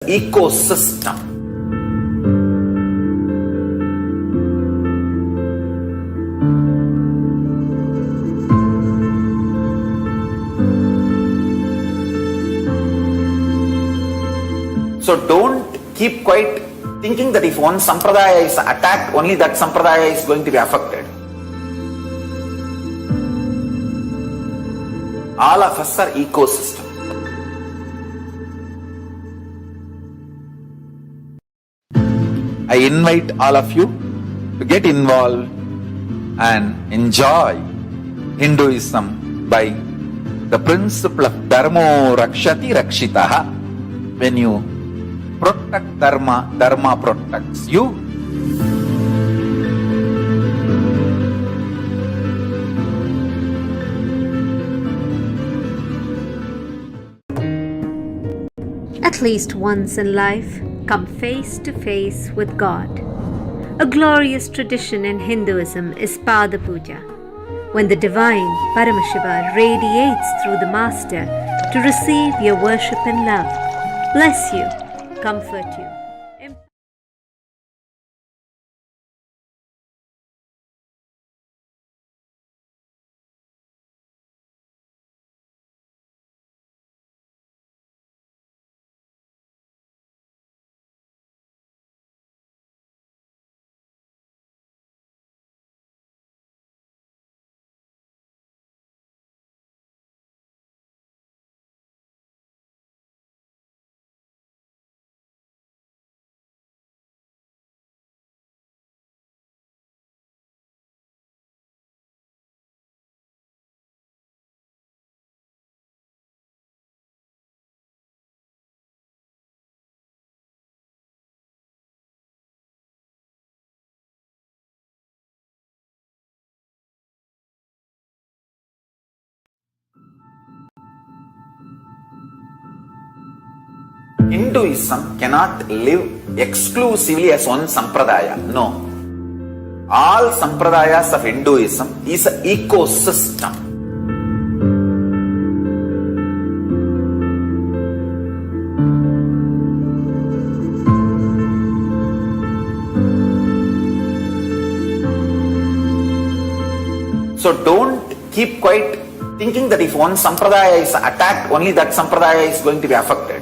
ecosystem. So don't keep quiet thinking that if one sampradaya is attacked, only that sampradaya is going to be affected. All of us are ecosystem. I invite all of you to get involved and enjoy Hinduism by the principle of Dharmo Rakshati Rakshitaha. When you protect Dharma, Dharma protects you. At least once in life, come face to face with God. A glorious tradition in Hinduism is Pada Puja, when the divine Paramashiva radiates through the Master to receive your worship and love, bless you, comfort you. Hinduism cannot live exclusively as one sampradaya. No. All sampradayas of Hinduism is an ecosystem. So don't keep quiet thinking that if one sampradaya is attacked, only that sampradaya is going to be affected.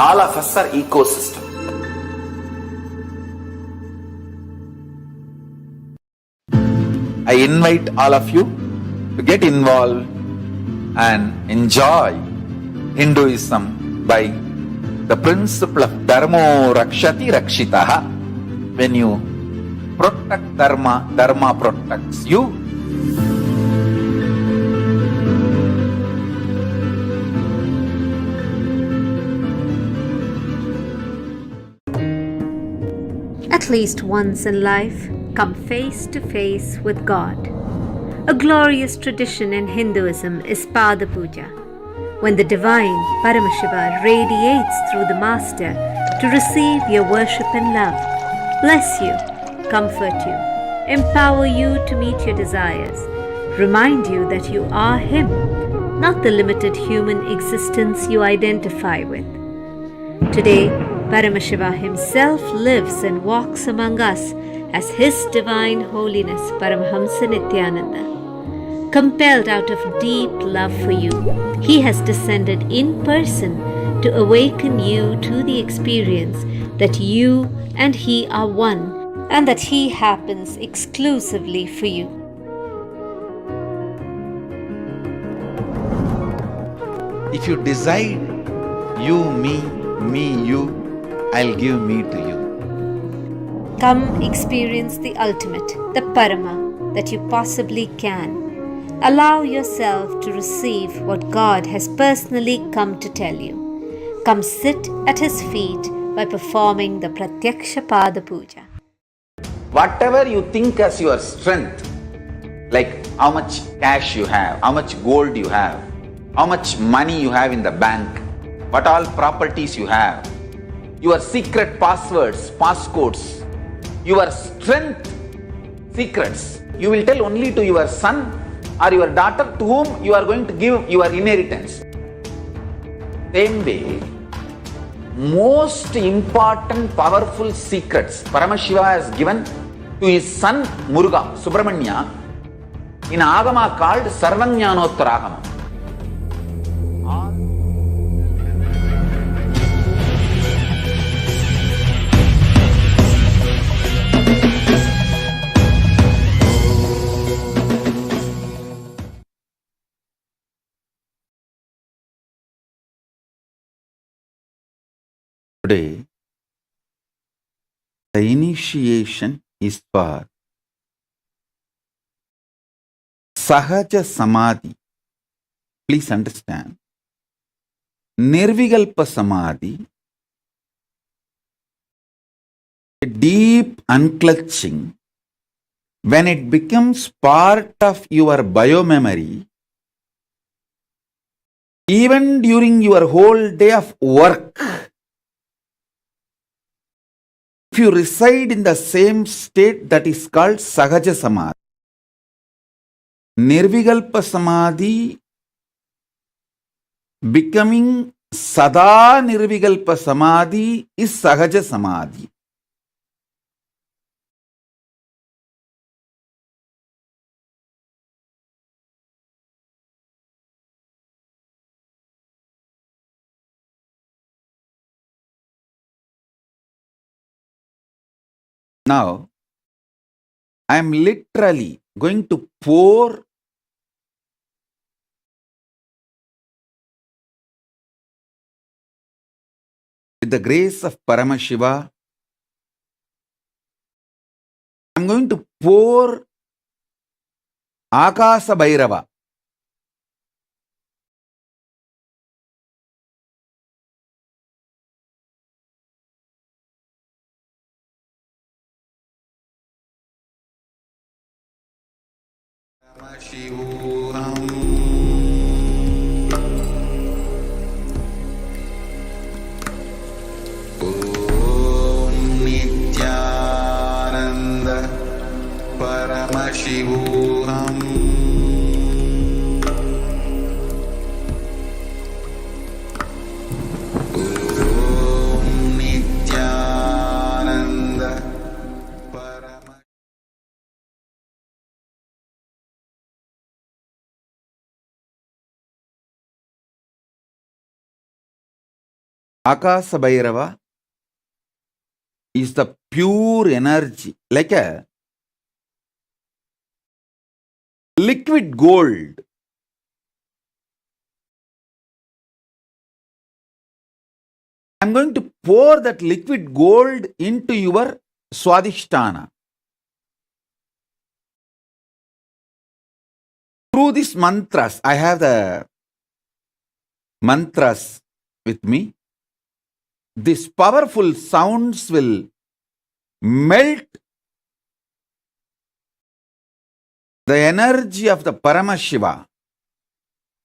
All of us are ecosystem. I invite all of you to get involved and enjoy Hinduism by the principle of Dharmo Rakshati Rakshitaha. When you protect Dharma, Dharma protects you. At least once in life, come face to face with God. A glorious tradition in Hinduism is Pada Puja, when the divine Paramashiva radiates through the Master to receive your worship and love, bless you, comfort you, empower you to meet your desires, remind you that you are Him, not the limited human existence you identify with. Today, Paramashiva himself lives and walks among us as His Divine Holiness Paramahamsa Nithyananda. Compelled out of deep love for you, He has descended in person to awaken you to the experience that you and He are one, and that He happens exclusively for you. If you decide you, me, you, I'll give me to you. Come experience the ultimate, the Parama, that you possibly can. Allow yourself to receive what God has personally come to tell you. Come sit at His feet by performing the Pratyaksha Pada Puja. Whatever you think as your strength, like how much cash you have, how much gold you have, how much money you have in the bank, what all properties you have, your secret passwords, passcodes, your strength secrets, you will tell only to your son or your daughter to whom you are going to give your inheritance. Same way, most important powerful secrets Paramashiva has given to his son Muruga, Subramanya, in Agama called Sarvajnanottaragama. Today, the initiation is for Sahaja Samadhi. Please understand. Nirvikalpa Samadhi, a deep unclutching, when it becomes part of your biomemory, even during your whole day of work, if you reside in the same state, that is called Sahaja Samadhi. Nirvikalpa Samadhi becoming Sada Nirvikalpa Samadhi is Sahaja Samadhi. Now, I am literally going to pour with the grace of Paramashiva. I am going to pour Akasa Bhairava. Paramashivoham. Om Nithyananda Paramashivoham. Om Nithyananda Paramashivoham. Akasa Bhairava is the pure energy, like a liquid gold. I am going to pour that liquid gold into your Swadhisthana. Through these mantras, I have the mantras with me. These powerful sounds will melt the energy of the Paramashiva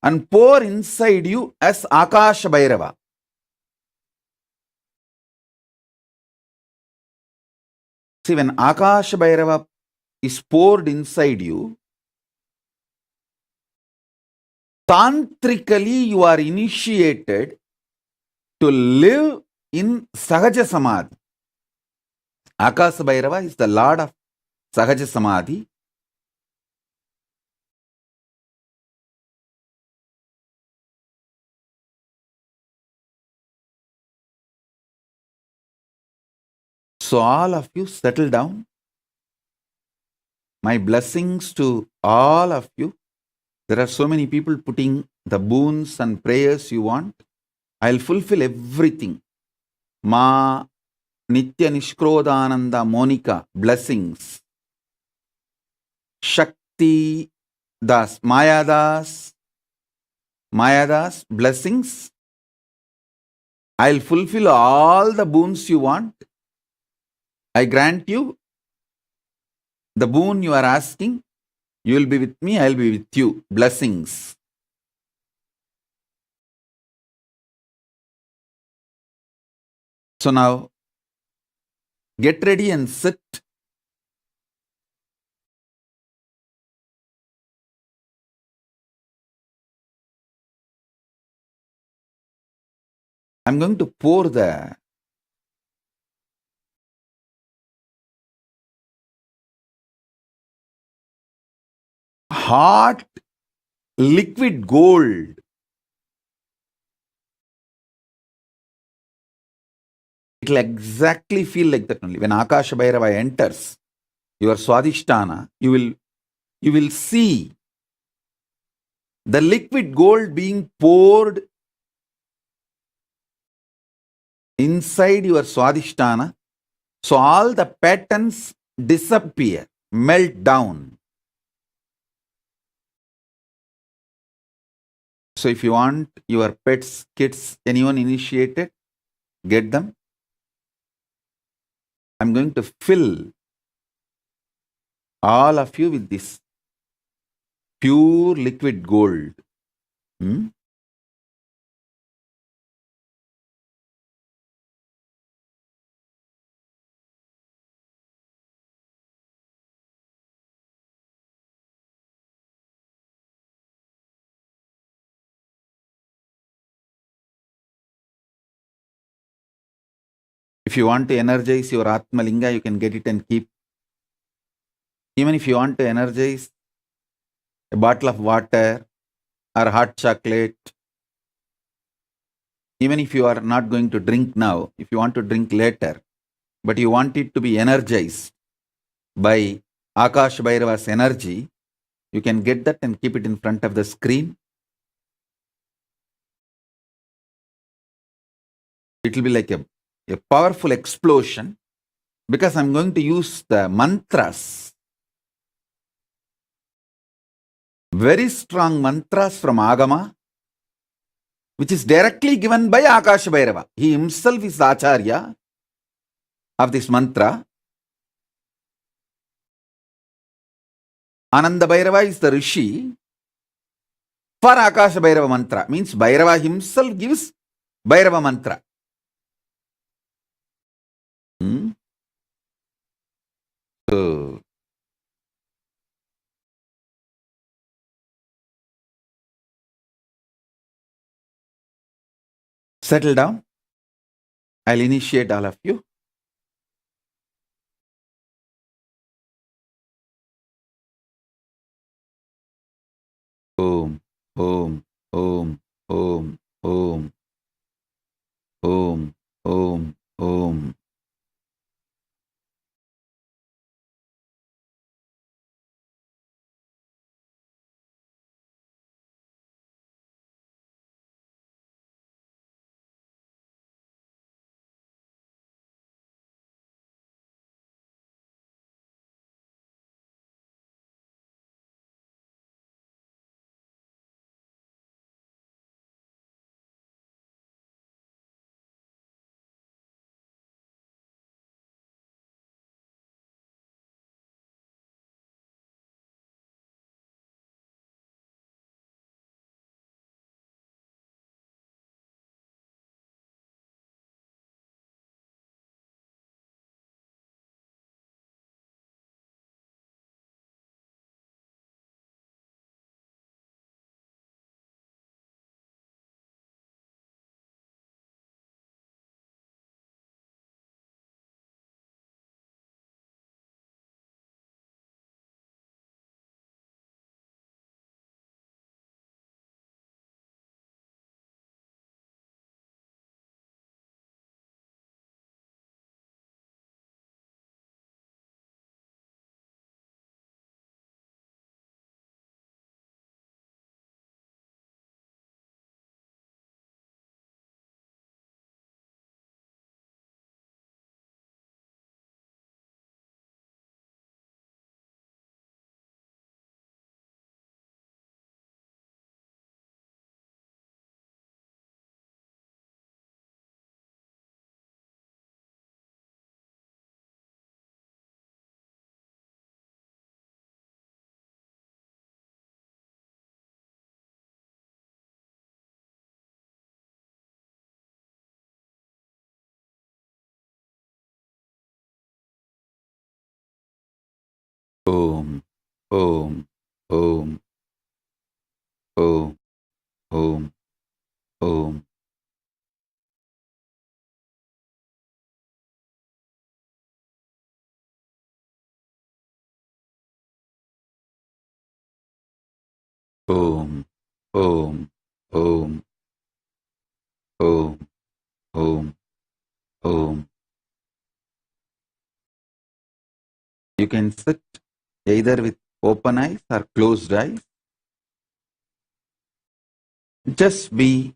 and pour inside you as Akasha Bhairava. See, when Akasha Bhairava is poured inside you, tantrically you are initiated to live in Sahaja Samadhi. Akasa Bhairava is the Lord of Sahaja Samadhi. So all of you settle down. My blessings to all of you. There are so many people putting the boons and prayers you want. I'll fulfill everything. Ma Nitya Nishkrodananda Monica, blessings. Shakti Das, Mayadas, blessings. I'll fulfill all the boons you want. I grant you the boon you are asking. You will be with me, I'll be with you. Blessings. So now, get ready and sit. I'm going to pour the hot liquid gold. It will exactly feel like that only. When Akasha Bhairava enters your Swadhisthana, you will see the liquid gold being poured inside your Swadhisthana. So all the patterns disappear, melt down. So if you want your pets, kids, anyone initiated, get them. I'm going to fill all of you with this pure liquid gold. If you want to energize your Atmalinga, you can get it and keep. Even if you want to energize a bottle of water or hot chocolate, even if you are not going to drink now, if you want to drink later, but you want it to be energized by Akash Bhairava's energy, you can get that and keep it in front of the screen. It will be like a powerful explosion because I'm going to use the mantras, very strong mantras from Agama, which is directly given by Akash Bhairava. He himself is the Acharya of this mantra. Ananda Bhairava is the Rishi for Akasha Bhairava mantra. Means Bhairava himself gives Bhairava mantra. So, settle down. I'll initiate all of you. Om, Om, Om, Om, Om, Om, Om, Om. Om, Om, Om, Om, Om, Om. Om, Om, Om, Om, Om, Om. You can sit either with open eyes or closed eyes. Just be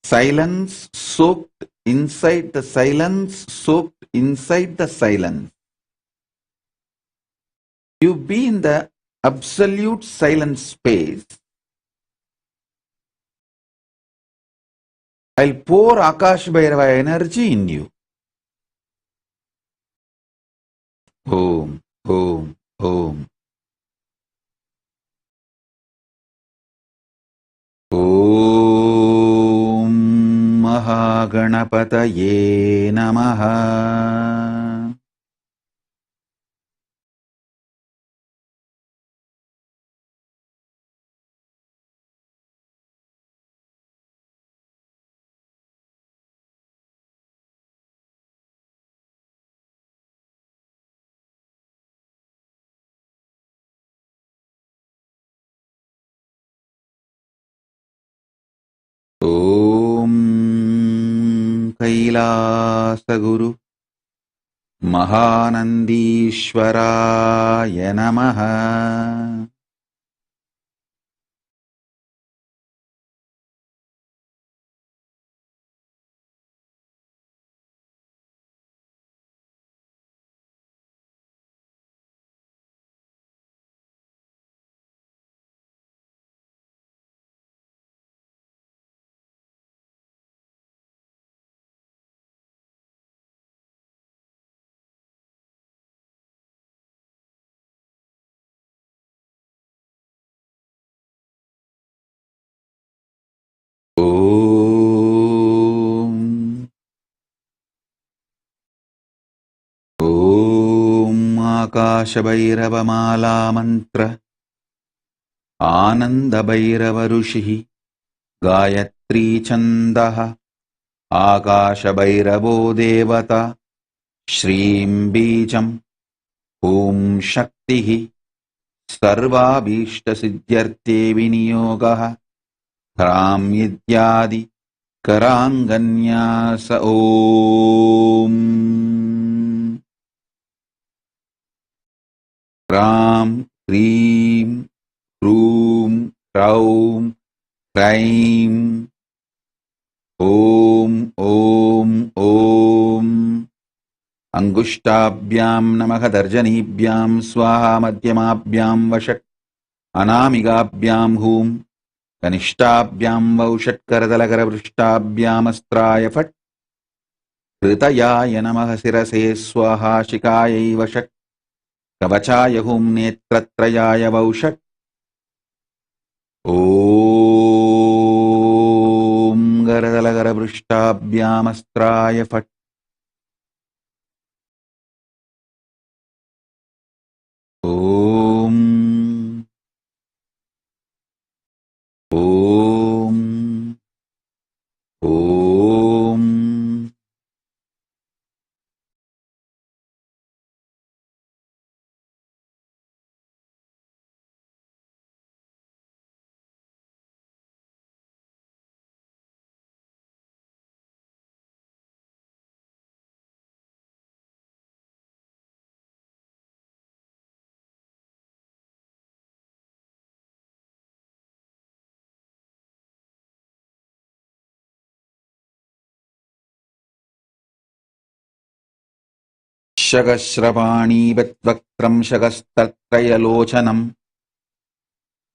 silence, soaked inside the silence, soaked inside the silence. You be in the absolute silent space. I'll pour Akash Bhairava energy in you. Om, Om, Om. Om Mahaganapataye Namaha. Om Kailasa Guru Mahanandishwaraya Namaha. Om Om Akasha Bhairava Mala Mantra Ananda Bhairava Rushihi Gayatri Chandaha Akasha Bhairavo Devata Shrim Bijam Om Shaktihi Sarvabhishta Siddhyarte Vinyogaha Ram Yidyadi Karanganyasa Om Ram Hrim Hroom Raum Kraim Om Om Om Angushtabhyam Namaha Darjanibhyam Swaha Madhyamabhyam Vashat Anamigabhyam Hum Kanishtabhyam Vaushat Karadalakara Vrishtabhyam Astraya Fat Kritayaya Namaha Sirase Swaha Shikayai Vashat Kavachaya Hum Netratrayaya Vaushat Om Garadalakara Vrishtabhyam Astraya Fat Om Om Om Shagashravani Vatvakram Shagastatrayalocanam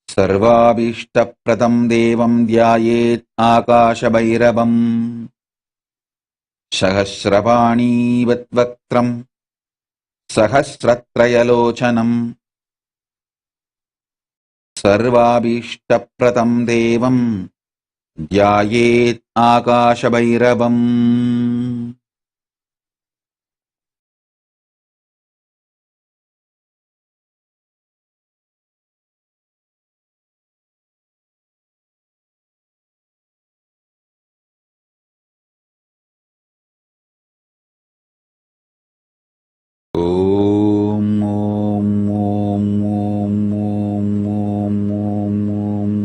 Sarvabhishtapratam Devam Dhyayet Akasha Bhairavam Shagashravani Vatvakram Sahasratrayalocanam Sarvabhishtapratam Devam Dhyayet Akasha Bhairavam Om Om Om Om Om Om Om Om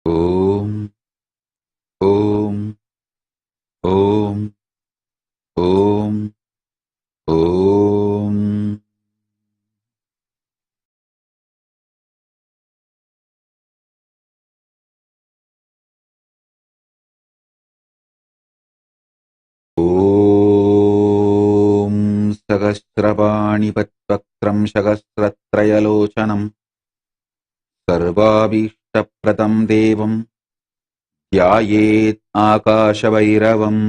Om, Om, Om, Om, Om. ॐ सहस्रपाणिपद्वक्त्रं सहस्रत्रयलोचनं सर्वाभीष्टप्रदं देवं ध्यायेत् आकाशभैरवम्।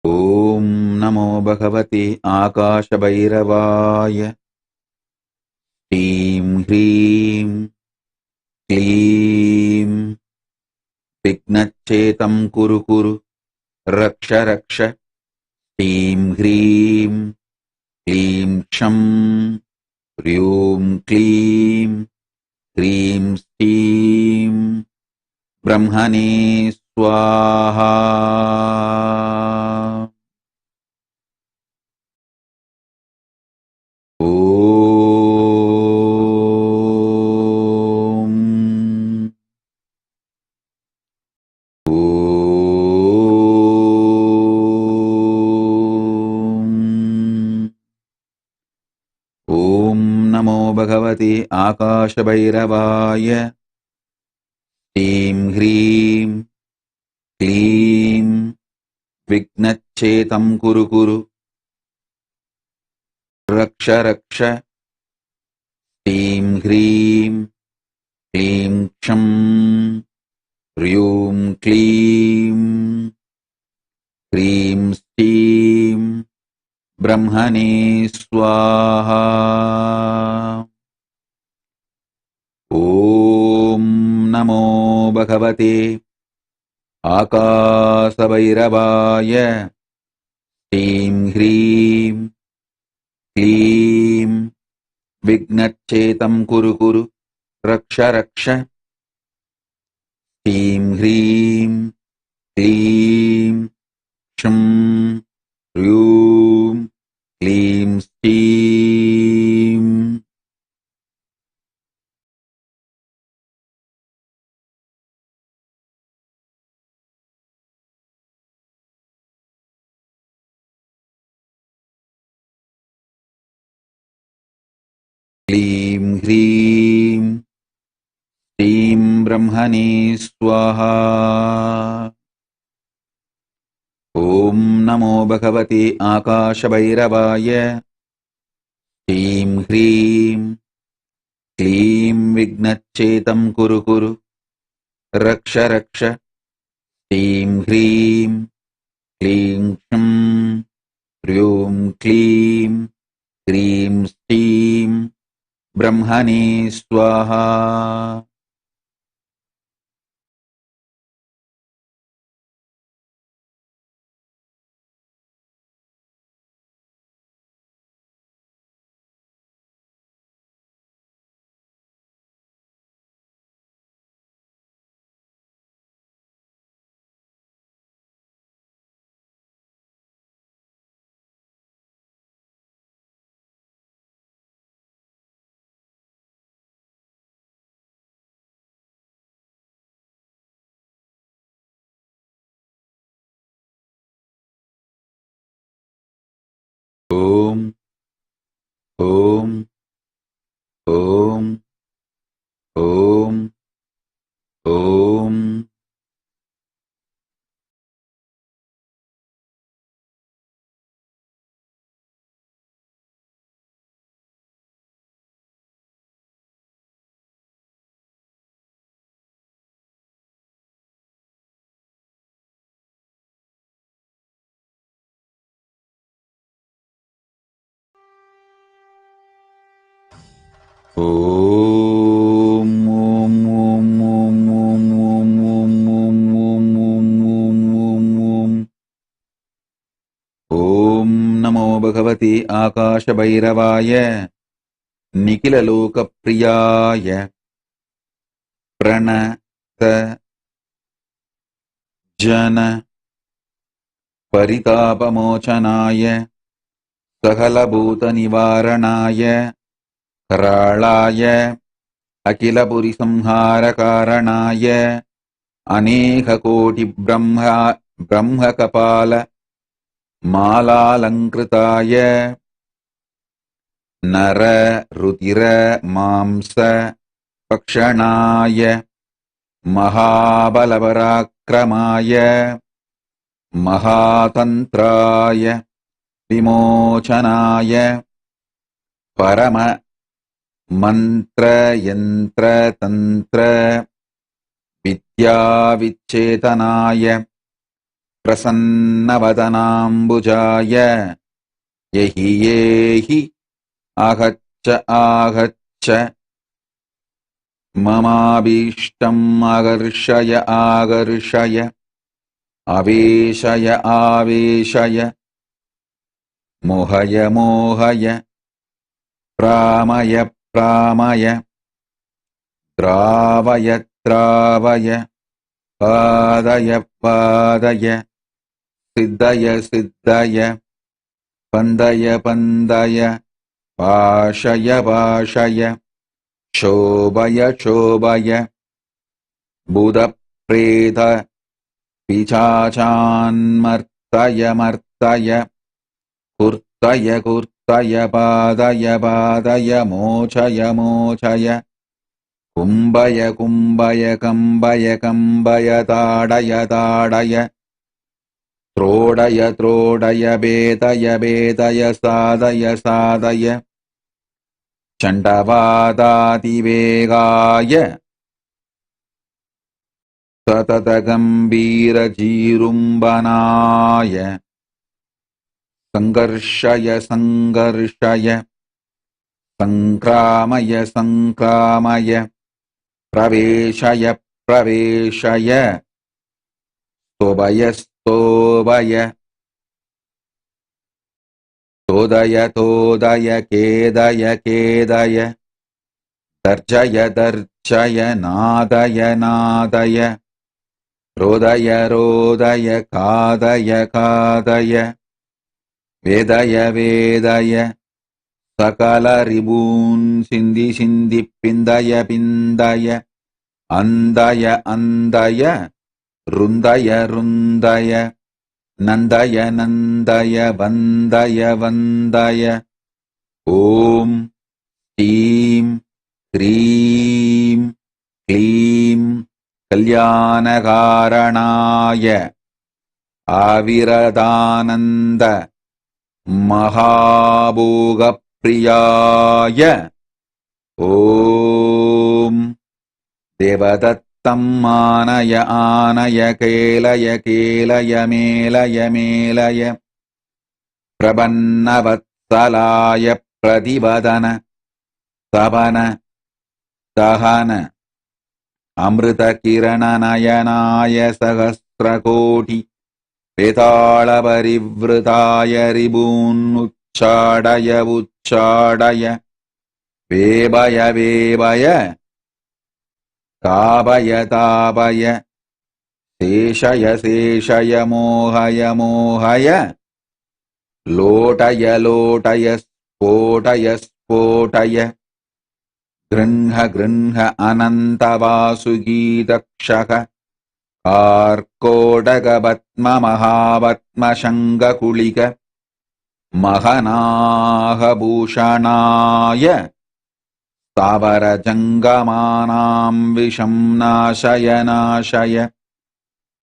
ॐ नमो भगवते आकाशभैरवाय। ह्रीं ह्रीं क्लीं विघ्नच्छेदं कुरु कुरु रक्ष रक्ष। ह्रीं ह्रीं क्लीं क्षं ह्रीं क्लीं ह्रीं श्रीं ब्रह्मणे स्वाहा। ॐ नमो भगवते आकाशभैरवाय। ह्रीं ह्रीं क्लीं विघ्नच्छेदं कुरु कुरु रक्ष रक्ष। ह्रीं ह्रीं क्लीं क्षं ह्रीं क्लीं ह्रीं श्रीं ब्रह्मणे स्वाहा। ॐ नमो भगवते आकाशभैरवाय। ह्रीं ह्रीं क्लीं विघ्नच्छेदं कुरु कुरु रक्ष रक्ष। ह्रीं ह्रीं क्लीं क्षं ह्रीं क्लीं श्रीं क्लीं ह्रीं श्रीं ब्रह्मणे स्वाहा। ॐ नमो भगवते आकाशभैरवाय। ह्रीं ह्रीं क्लीं विघ्नच्छेदं कुरु कुरु रक्ष रक्ष। ह्रीं ह्रीं क्लीं क्षं ह्रीं क्लीं ह्रीं श्रीं ब्रह्मणे स्वाहा। ॐ ॐ ॐ ॐ ॐ ஓம் ஓம் ஓம் ஓம் ஓம் ஓம் ஓம் ஓம் ஓம் ஓம் ஓம் ஓம் ஓம். ஓம் நமோ பகவதி ஆகாஷபைரவாய நிகிலலோகப்ரியாய பிரணத ஜன பரிதாபமோசனாய சகலபூதநிவாரணாய கராளாய அகிலபுரிசம்ஹாரகாரணாய அநேககோடி பிரம்மகபால மாலாலங்கிருதாய நர ருதிர மாம்ச பக்ஷணாய மகாபலபராக்கிரமாய மகாதந்திராய விமோசனாய பரம மந்திர யந்திர தந்திர வித்யாவிச்சேதனாய பிரசன்னவதனாம்புஜாய யஹி ஏஹி ஆகச்ச ஆகச்ச மமாபீஷ்டம் ஆகர்ஷய ஆகர்ஷய ஆவேஷய ஆவேஷய மோஹய மோஹய பிராமய பிராமய திராவய திராவய பாதய பாதய சித்தய சித்தய பந்தய பந்தய பாஷய பாஷய சோபய சோபய பூதப்ரேத பிசாசான்மர்த்தய மர்த்தய குர்த்தய குர்த்தய பாதய பாதய மோச்சய மோச்சய கும்பய கும்பய கம்பய கம்பய தாடய தாடய த்ரோடய த்ரோடய பேதய பேதய சாதய சாதய சண்டவாதாதிவேகாய சதத கம்பீர ஜீரும்பனாய சங்கர்ஷய சங்கர்ஷய சங்கிராமய சங்கிராமய பிரவேஷய பிரவேஷய ஸ்தோபய ஸ்தோபய தோதய தோதய கேதய கேதய தர்ஜய தர்ஜய நாதய நாதய ரோதய ரோதய காதய காதய வேதய வேதய சகல ரிபூன் சிந்தி சிந்தி பிந்தய பிந்தய அந்தய அந்தய ருந்தய ருந்தய நந்தய நந்தய வந்தய வந்தய ஓம் ஸ்ரீம் க்ரீம் க்ளீம் கல்யாணகாரணாய ஆவிரதானந்த மகாபோகப்ரியாய ஓம் தேவதத்தம் ஆனய ஆனய கேலய கேலய மேலய மேலய பிரபன்னவத்சலாய பிரதிபதன சபன தஹன அமிர்த கிரண நயனாய சகஸ்ரகோடி வேதாள பரிவ்ருதாய ரிபூன் உச்சாடய உச்சாடய வேபய வேபய தாபய தாபய சேஷய சேஷய மோஹய மோஹய லோட்டய லோட்டய ஸ்போட்டய ஸ்போட்டய கிருண்ஹ கிருண்ஹ அனந்தவாசுகீதக்ஷக ஆர்கோடகபத்ம மகாபத்மசங்ககுளிக மகநாகபூஷணாய ஸ்தாவர ஜங்கமானாம் விஷம் நாசய நாசய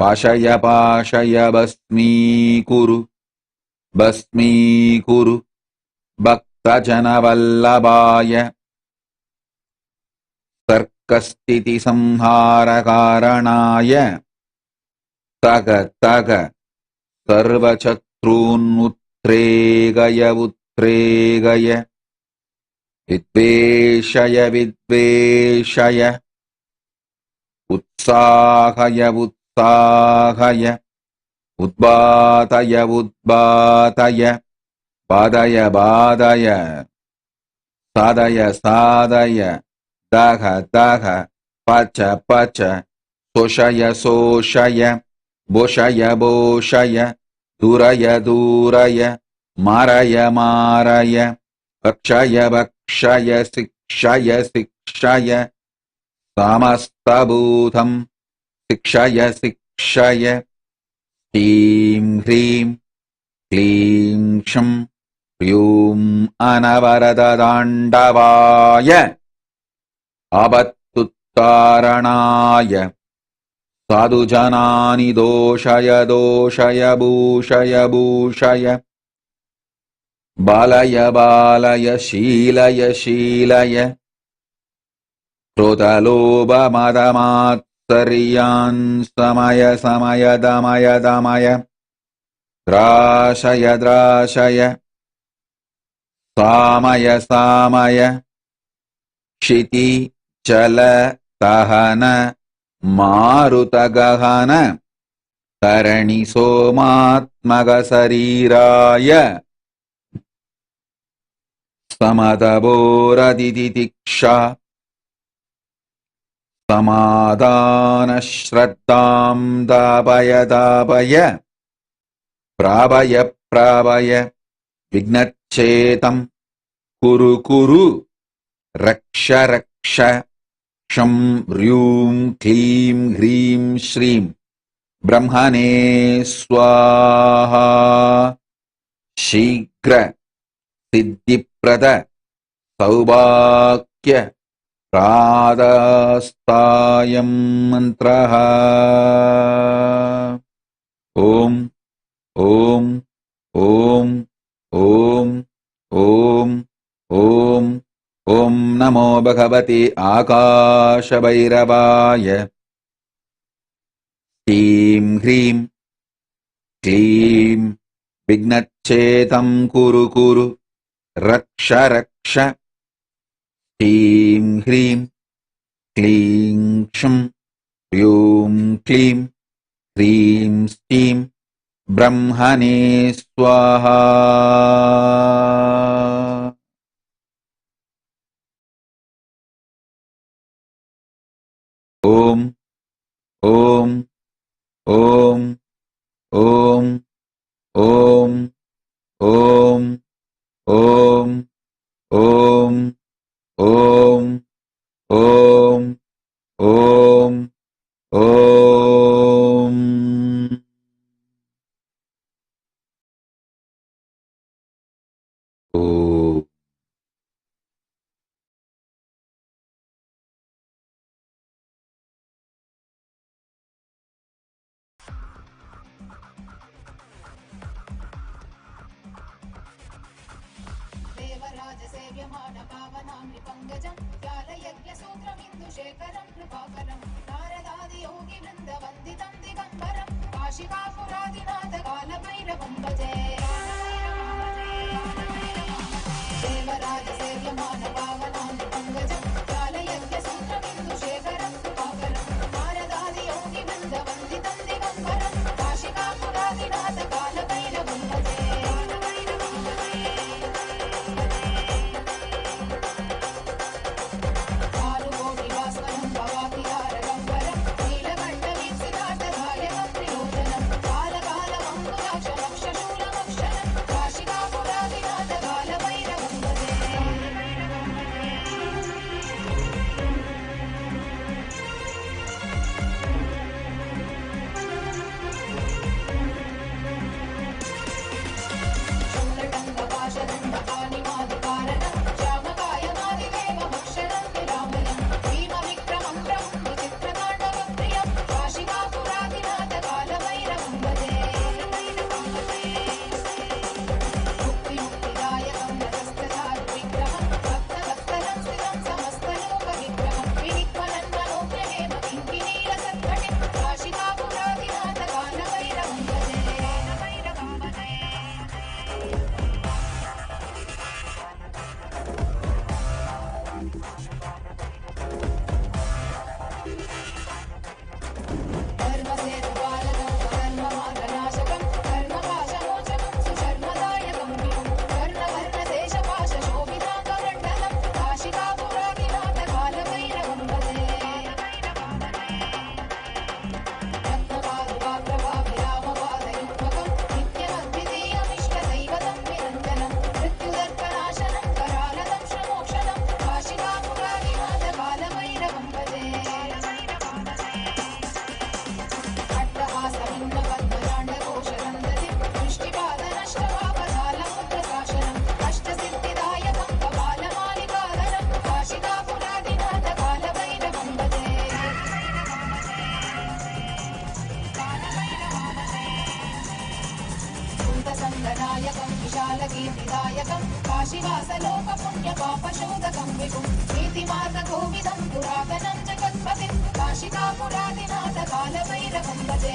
பாஷய பாஷய பஸ்மீகுரு பஸ்மீகுரு பக்தஜனவல்லபாய சர்க்கஸ்திதி சம்ஹாரகாரணாய தக தக சர்வசத்ரூன் உத்ரேகய உத்ரேகய विद्वेषय विद्वेषय उत्साहय उत्साहय उद्बातय उद्बातय बाधय बाधय साधय साधय दह दह पच पच शोषय शोषय बोषय बोषय दूरय दूरय मारय मारय भक्षय भक्षय शिक्षय शिक्षय समस्तभूतं शिक्षय शिक्षय ह्रीं ह्रीं क्लीं क्षं ह्रूं अनवरददाण्डवाय आपत्तुत्तारणाय साधुजनानि दोषय दोषय भूषय भूषय बालय बालय शीलय शीलय क्रोधलोभमदमात्सर्यान् समय समय दमय दमय द्राशय द्राशय सामय सामय क्षिति चल दहन मारुतगहन तरणि सोमात्मकशरीराय समदबोरदितितिक्षा समाधानश्रद्धां दापय दापय प्रापय प्रापय विघ्नच्छेदं कुरु कुरु रक्ष रक्ष क्षं ह्रूं क्लीं ह्रीं श्रीं ब्रह्मणे स्वाहा शीघ्र सिद्धिप्रद सौभाग्य प्रादास्तायं मन्त्रः ॐ ॐ ॐ ॐ ॐ ॐ ॐ नमो भगवते आकाशभैरवाय ह्रीं ह्रीं क्लीं विघ्नच्छेदं कुरु कुरु रक्ष रक्ष ह्रीं ह्रीं क्लीं क्षं ह्रूं क्लीं ह्रीं श्रीं ब्रह्मणे स्वाहा ॐ ॐ ॐ ॐ ॐ ॐ ॐ ॐ ॐ ॐ ॐ ॐ देवराजसेव्यमानपावनामृपङ्गजं ज्ञानयज्ञसूत्रमिन्दुशेखरं कृपाकरं नारदादियोगिवृन्दवन्दितं दिगम्बरं काशिकापुरादिनाथकालभैरवं भजे देवराजसेव्यमानपावनामृपङ्गजं ज्ञानयज्ञसूत्रमिन्दुशेखरं कृपाकरं नारदादियोगिवृन्दवन्दितं दिगम्बरं काशिकापुरादिनाथकालभैरवं भजे नायकं काशीवासलोकपुण्यपापशोधकं विभुं नीतिमार्गकोविदं पुरातनं जगत्पतिं काशिकापुरादिनाथ कालभैरवं भजे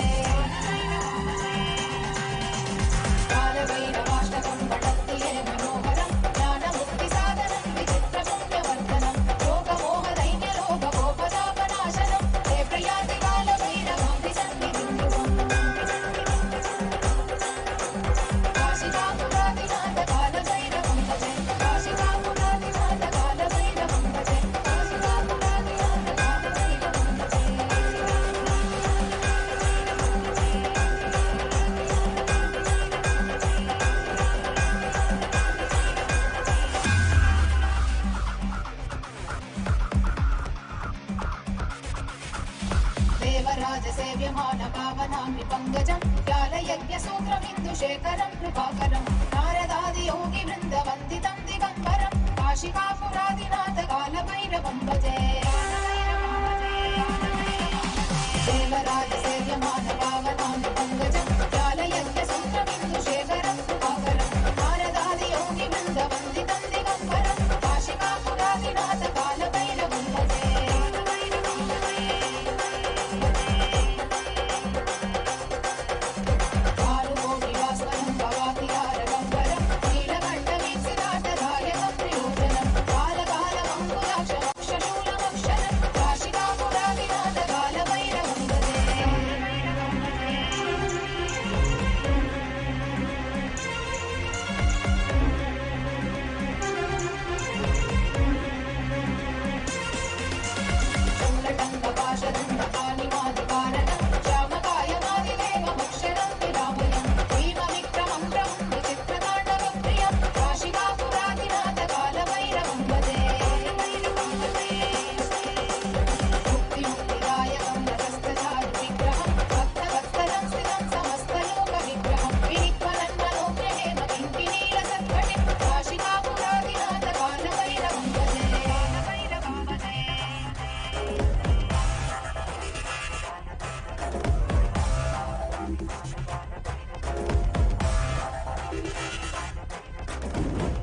कालभैरवाष्टकं पठत्तिये मनोहरं ज्ञानमुक्तिसाधनं विचित्रपुण्यवर्धनं योगमोहदैन्यलोभकोपदापनाशनं हे प्रयाति कालभैरवं विसन्निधिं ध्रुवम् काशिकापुरादिनाथ कालभैरवं भजे काशिकापुरादिनाथ कालभैरवं भजे काशिकापुरादिनाथ कालभैरवं भजे देवराजसेव्यमानपावनाम्नि पङ्कजं ज्ञानयज्ञसूत्रमिन्दुशेखरं कृपाकरं नारदादियोगिवृन्दवन्दितं दिगम्बरं काशिकापुरादिनाथ कालभैरवं भजे देवराजसेव्यमानपावनाम्नि पङ्कजं ज्ञानयज्ञसूत्रमिन्दुशेखरं कृपाकरं नारदादियोगिवृन्दवन्दितं दिगम्बरं काशिकापुरादिनाथ कालभैरवं भजे कालकोटिवास्वनं भवातिहारगम्बरं नीलकण्ठवीक्षिताटधायकं त्रिलोचनं कालकालमङ्कुलाक्षमक्षशूलमक्षरं काशिकापुरादिनाथ कालभैरवं भजे शूलटङ्कपाशदण्डपाणिमादिकारणं श्यामकायमादिदेवमक्षरं विरामयं भीमविक्रमं प्रभुं विचित्रताण्डवप्रियं काशिकापुरादिनाथ कालभैरवं भजे मुक्तिमुक्तिदायकं रजस्तचारुविग्रहं भक्तवत्सलं स्थितं समस्तलोकविग्रहं विनिक्वलन्मनोज्ञहेम किङ्किणीलसत्कटिं काशिकापुरादिनाथ कालभैरवं भजे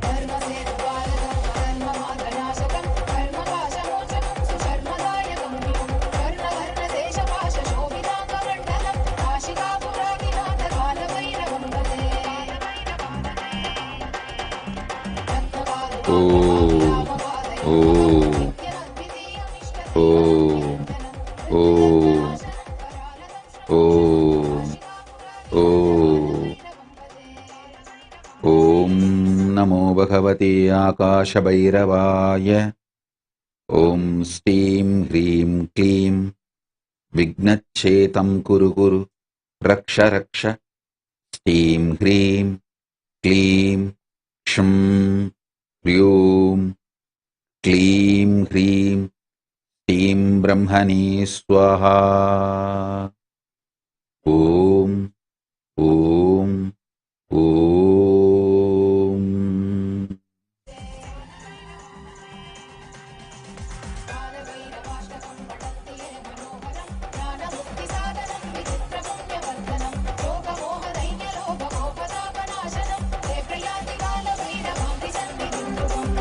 धर्मसेतुपालकं धर्ममार्गनाशकं धर्मपाशमोचकं सुशर्मदायकं विभुं कर्णवर्णदेशपाशशोभिताङ्गमण्डलं काशिकापुरादिनाथ कालभैरवं भजे ఓం నమో భగవతే ఆకాశభైరవాయ. ఓం శ్రీం హ్రీం క్లీం విఘ్నచ్ఛేతం కురు కురు రక్ష రక్ష. శ్రీం హ్రీం క్లీం క్షం హ్రీం క్లీం హ్రీం శ్రీం బ్రహ్మణే స్వాహా. ఓం ఓం ఓం. कालभैरवाष्टकं पठत्तिये मनोहरं ज्ञानमुक्तिसाधनं विचित्रपुण्यवर्धनं योगमोहदैन्यलोभकोपदापनाशनं हे प्रयाति कालभैरवं विसन्निधिं ध्रुवम्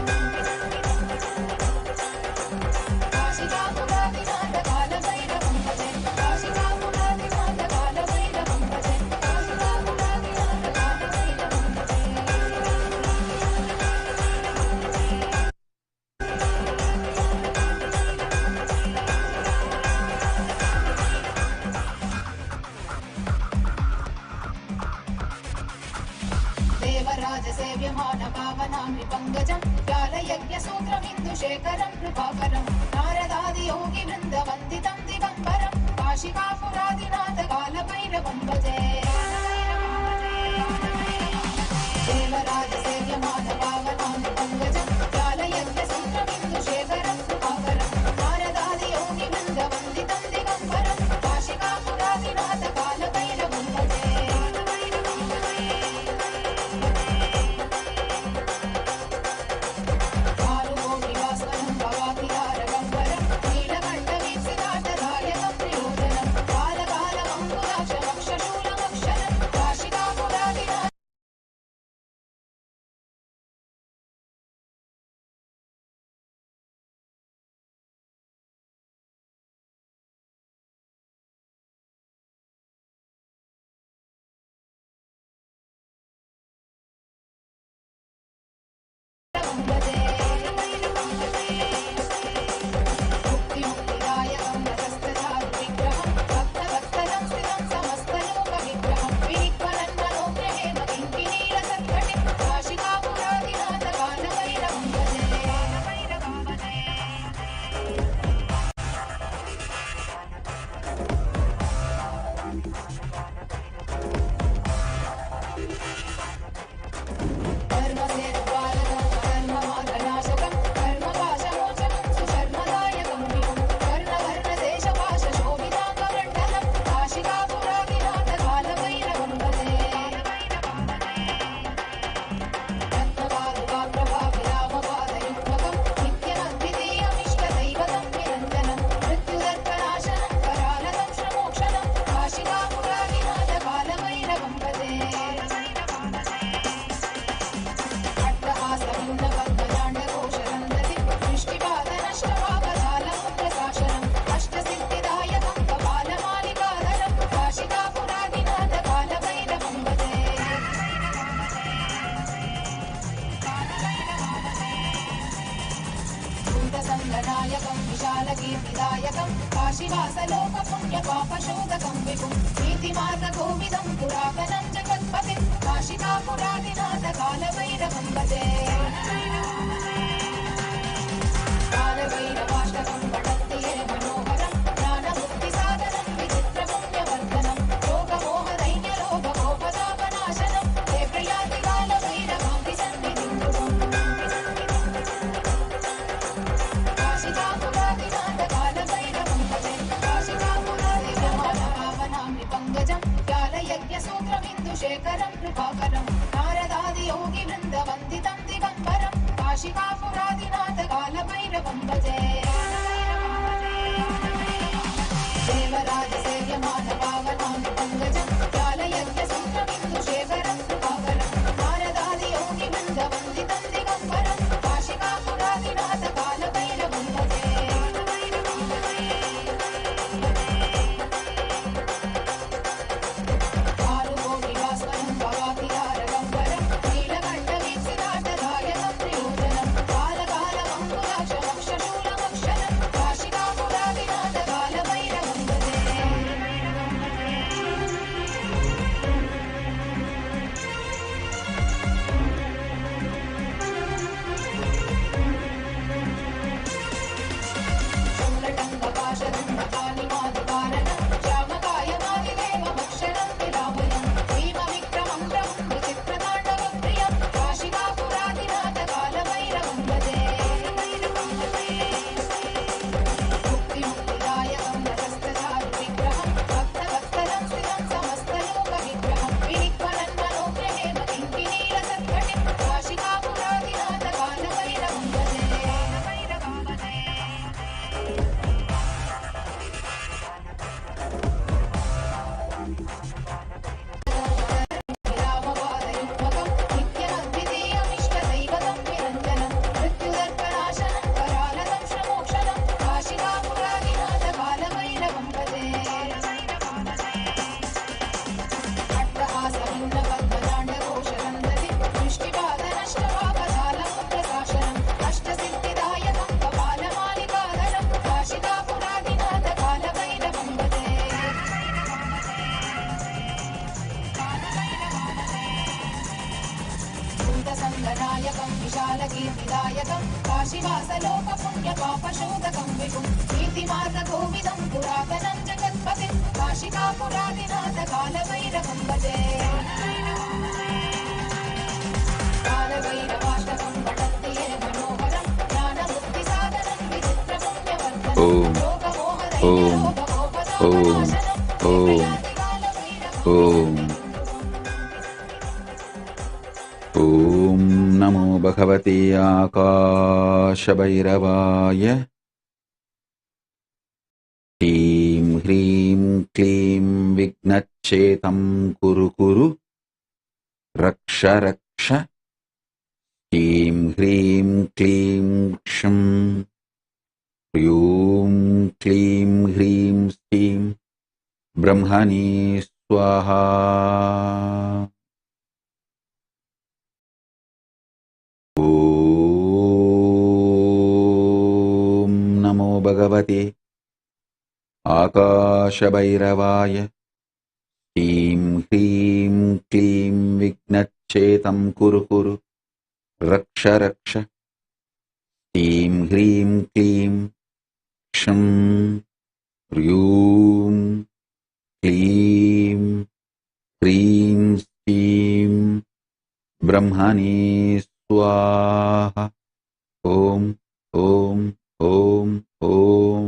काशिकापुरादिनाथ कालभैरवं भजे काशिकापुरादिनाथ कालभैरवं भजे काशिकापुरादिनाथ कालभैरवं भजे देवराजसेव्यमानपावनाम्नि पङ्कजं ज्ञानयज्ञसूत्रमिन्दुशेखरं कृपाकरं नारदादियोगिवृन्दवन्दितं दिगम्बरं काशिकापुरादिनाथ कालभैरवं भजे देवराजसेव्यमानपावनाम्नि पङ्कजं ज्ञानयज्ञसूत्रमिन्दुशेखरं कृपाकरं नारदादियोगिवृन्दवन्दितं दिगम्बरं काशिकापुरादिनाथ कालभैरवं भजे कालकोटिवास्वनं भवातिहारगम्बरं नीलकण्ठवीक्षिताटधायकं त्रिलोचनं कालकालमङ्कुलाक्षमक्षशूलमक्षरं काशिकापुरादिनाथ नायकं विशालकीर्तिदायकं काशीवासलोकपुण्यपापशोधकं विभुं नीतिमार्गकोविदं पुरातनं जगत्पतिं काशिकापुरादिनाथकालभैरवं भजे कालभैरवाष्टकं पठन्ति ये मनोहरं ज्ञानमुक्तिसाधनं विचित्रपुण्यवर्धनं लोकमोहदैन्यलोभकोपतापनाशनं हे प्रियाति कालभैरवां सन्निधिं काशिकापुरादिनाथकालभैरवं भजे काशिकापुरादिनाथपावनां विपङ्कजं ज्ञानयज्ञसूत्रमिन्दुशेखरं कृपाकरं नारदादियोगिवृन्दवन्दितं दिगम्बरं काशिकापुरादिनाथकालभैरवं भजे देवराजसेव्यमानपावनां विपङ्कजं ज्ञानयज्ञसूत्रमिन्दुशेखरं कृपाकरं नारदादियोगिवृन्दवन्दितं दिगम्बरं काशिकापुरादिनाथकालभैरवं भजे कारुकोटिवास्वनं भवातिहारगम्बरं नीलकण्ठवीक्षितार्थदायकं त्रियोजनं कालकालमङ्कुलाक्षमक्षशूलमक्षरं काशिकापुरादिनाथकालभैरवं भजे शूलटङ्कपाशदण्डकालिमादिकारणं श्यामकायमादिदेवमक्षरं विरामयं भीमविक्रमं प्रभुं विचित्रताण्डवप्रियं काशिकापुरादिनाथकालभैरवं भजे मुक्तिमुक्तिदायकं रजस्तचारुविग्रहं भक्तवत्सलं स्थितं समस्तलोकविग्रहं विनिक्वलन्मनोग्रहेमकिङ्किणीरसत्कटिं काशिकापुरादिनाथकालभैरवं भजे रामपादयुग्मकं नित्यमद्वितीयमिष्टदैवतं निरञ्जनं मृत्युदर्पणाशनं करालदं श्रमोक्षणं काशिकापुरादिनाथकालभैरवं भजे अट्टहासभिन्नपद्मनाण्डकोशगन्धति दृष्टिपादनष्टपापजालमुद्रशासनम् अष्टसिद्धिदायकं कपालमालिकाधरं काशिकापुरादिनाथकालभैरवं भजे भूतसङ्गनायकं विशालकीर्तिदायकं काशीवासलोकपुण्यपापशोधकं विभुं नीतिमार्गकोविदं पुरातनं जगत्पतिं काशिकापुरादिनाथकालभैरवं भजे कालभैरवाष्टकं पठन्ति ये मनोहरं ज्ञानमुक्तिसाधनं विचित्रपुण्यवर्धनं लोकमोहदैन्यलोभकोपतापनाशनं हे प्रियाति कालभैरवं ఓం నమో భగవతే ఆకాశభైరవాయ. హ్రీం హ్రీం క్లీం విఘ్నచ్ఛేతం కురు కురు రక్ష రక్ష. హ్రీం హ్రీం క్లీం క్షం హ్రీం క్లీం హ్రీం శ్రీం బ్రహ్మణే స్వాహా. ఓం నమో భగవతే ఆకాశభైరవాయ. హ్రీం హ్రీం క్లీం విఘ్నచ్ఛేతం కురు కురు రక్ష రక్ష. హ్రీం హ్రీం క్లీం క్షం హ్రీం క్లీం హ్రీం శ్రీం బ్రహ్మణే స్వాహా. ఓం ఓం ఓం ఓం.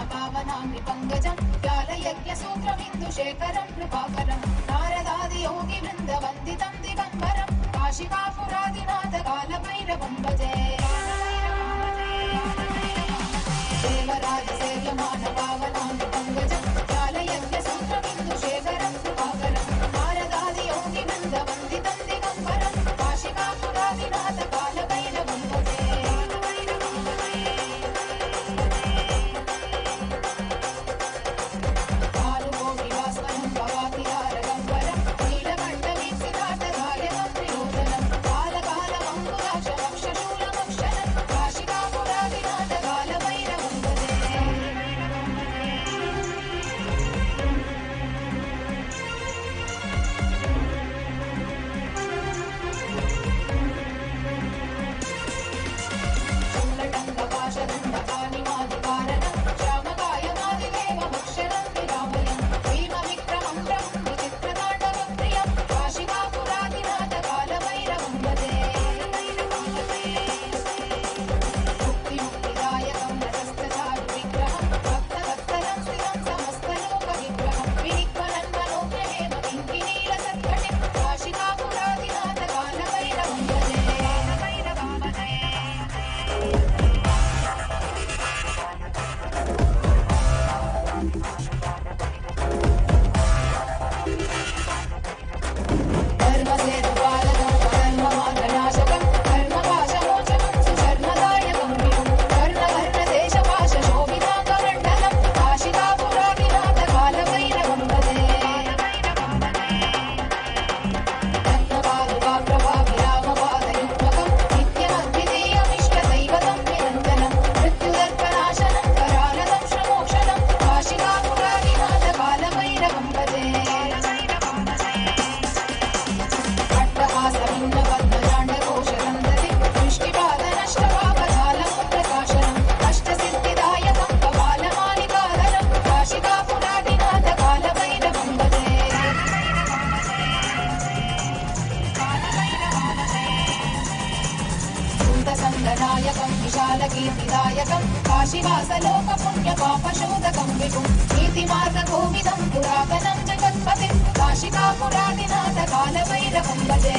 देवराजसेव्यमानपावनामृपङ्कजं ज्ञानयज्ञसूत्रमिन्दुशेखरं कृपाकरं नारदादियोगिवृन्दवन्दितं दिगम्बरं काशिकापुर कालभैरवं भजे देवराजसेव्यमानपावनां पङ्कजं कालयज्ञसूत्रबिन्दुशेखरं कृपाकरं नारदादियोगिवृन्दवन्दितं दिगम्बरं काशिकापुरादिनाथ कालभैरवं भजे कालकोटिवास्वनं भवातिहारगम्बरं नीलकण्ठवीक्षितार्थदायकं त्रिलोचनं कालकालमङ्कुराक्षमक्षशूलमक्षरं काशिकापुरादिनाथ कालभैरवं भजे शूलटङ्कपाशदण्डपाणिमादिकारणं श्यामकायमादिदेवमक्षरं विरामयं भीमविक्रमं प्रभुं विचित्रताण्डवप्रियं काशिकापुरादिनाथ कालभैरवं भजे मुक्तिमुक्तिदायकं रजस्तचारुविग्रहं भक्तवत्सलं स्थिरं समस्तलोकविग्रहं विनिक्वलन्मनोज्ञहेम किङ्किणीलसत्कटिं काशिकापुरादिनाथ कालभैरवं भजे धर्मसेतुपालकं धर्ममार्गनाशकं धर्मपाशमोचकं सुधर्मदायकं विभुं कर्णवर्णदेशपाशशोभिताङ्गमण्डलं काशिकापुरादिनाथ कालभैरवं भजे रत्नपादुकाप्रभाविरामपादयुग्मकं नित्यमद्वितीयमिष्टदैवतं निरञ्जनं मृत्युदर्पनाशनं करालदं श्रमोक्षणं काशिकापुरादिनाथ कालभैरवं भजे अट्टहासभिन्नपद्मजाण्डकोशरन्धरिं दृष्टिपादनष्टपापजालमुद्रकाशनम् अष्टसिद्धिदायकं कपालमालिकाधरं काशिकापुरादिनाथ कालभैरवं भजे भूतसङ्गनायकं विशालकीर्तिदायकं काशीवासलोकपुण्यपापशोधकं विभुं नीतिमार्गकोविदं पुरातनं जगत्पतिं काशिकापुरादिनाथ कालभैरवं भजे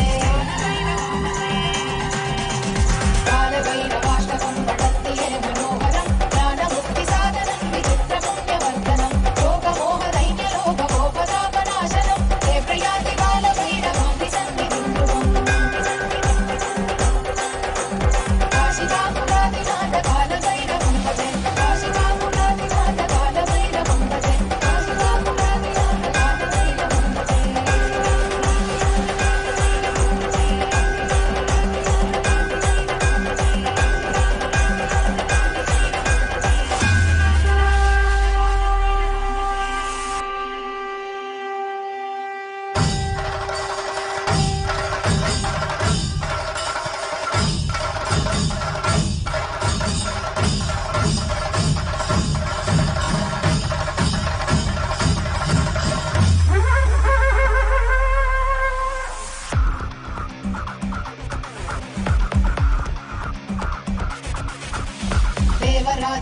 कालभैरवाष्टकं पठन्ति ये मनोहरं ज्ञानमुक्तिसाधनं विचित्रपुण्यवर्धनं शोकमोहदैन्यलोकगोपतापनाशनं ये प्रयान्ति कालभैरवां विसन्निधिं ध्रुवम् काशिकापुरादिनाथ कालभैरवं भजे काशिकापुरादिनाथ कालभैरवं भजे काशिकापुरादिनाथ कालभैरवं भजे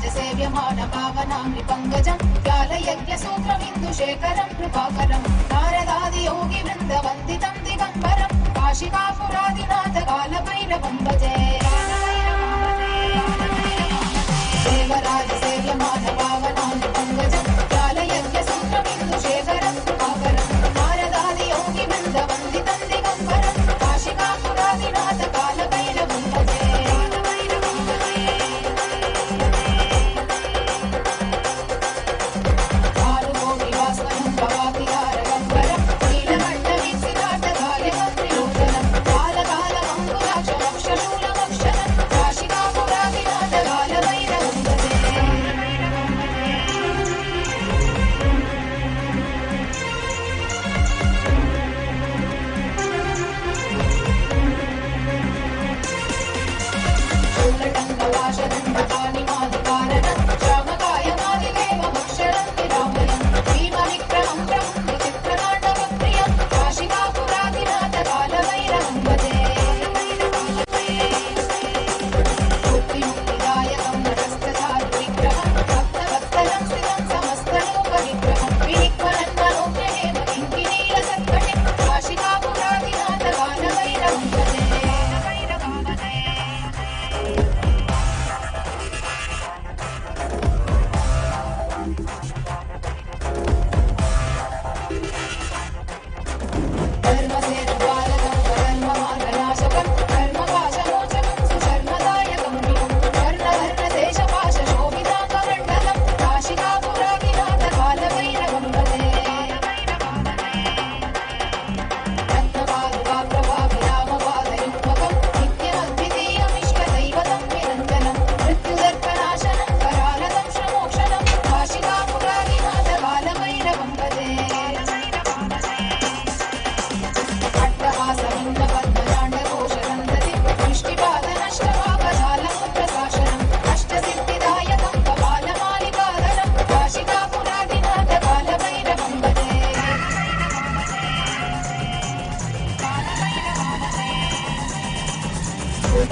देवराजसेव्यमानपावनां नृपङ्कजं कालयज्ञसूत्रमिन्दुशेखरं कृपाकरं नारदादियोगिवृन्दवन्दितं दिगम्बरं काशिकापुरादिनाथ कालभैरवं भजे देवराजसेव्यमानपावनां नृपङ्कजं कालयज्ञसूत्रमिन्दुशेखरं कृपाकरं नारदादियोगिवृन्दवन्दितं दिगम्बरं काशिकापुरादिनाथ कालभैरवं भजे कालकोटिवास्वनं भवातिहारगम्बरं नीलकण्ठवीक्षितार्थदायकं त्रिलोचनं कालकालमङ्कुराक्षमक्षशूलमक्षरं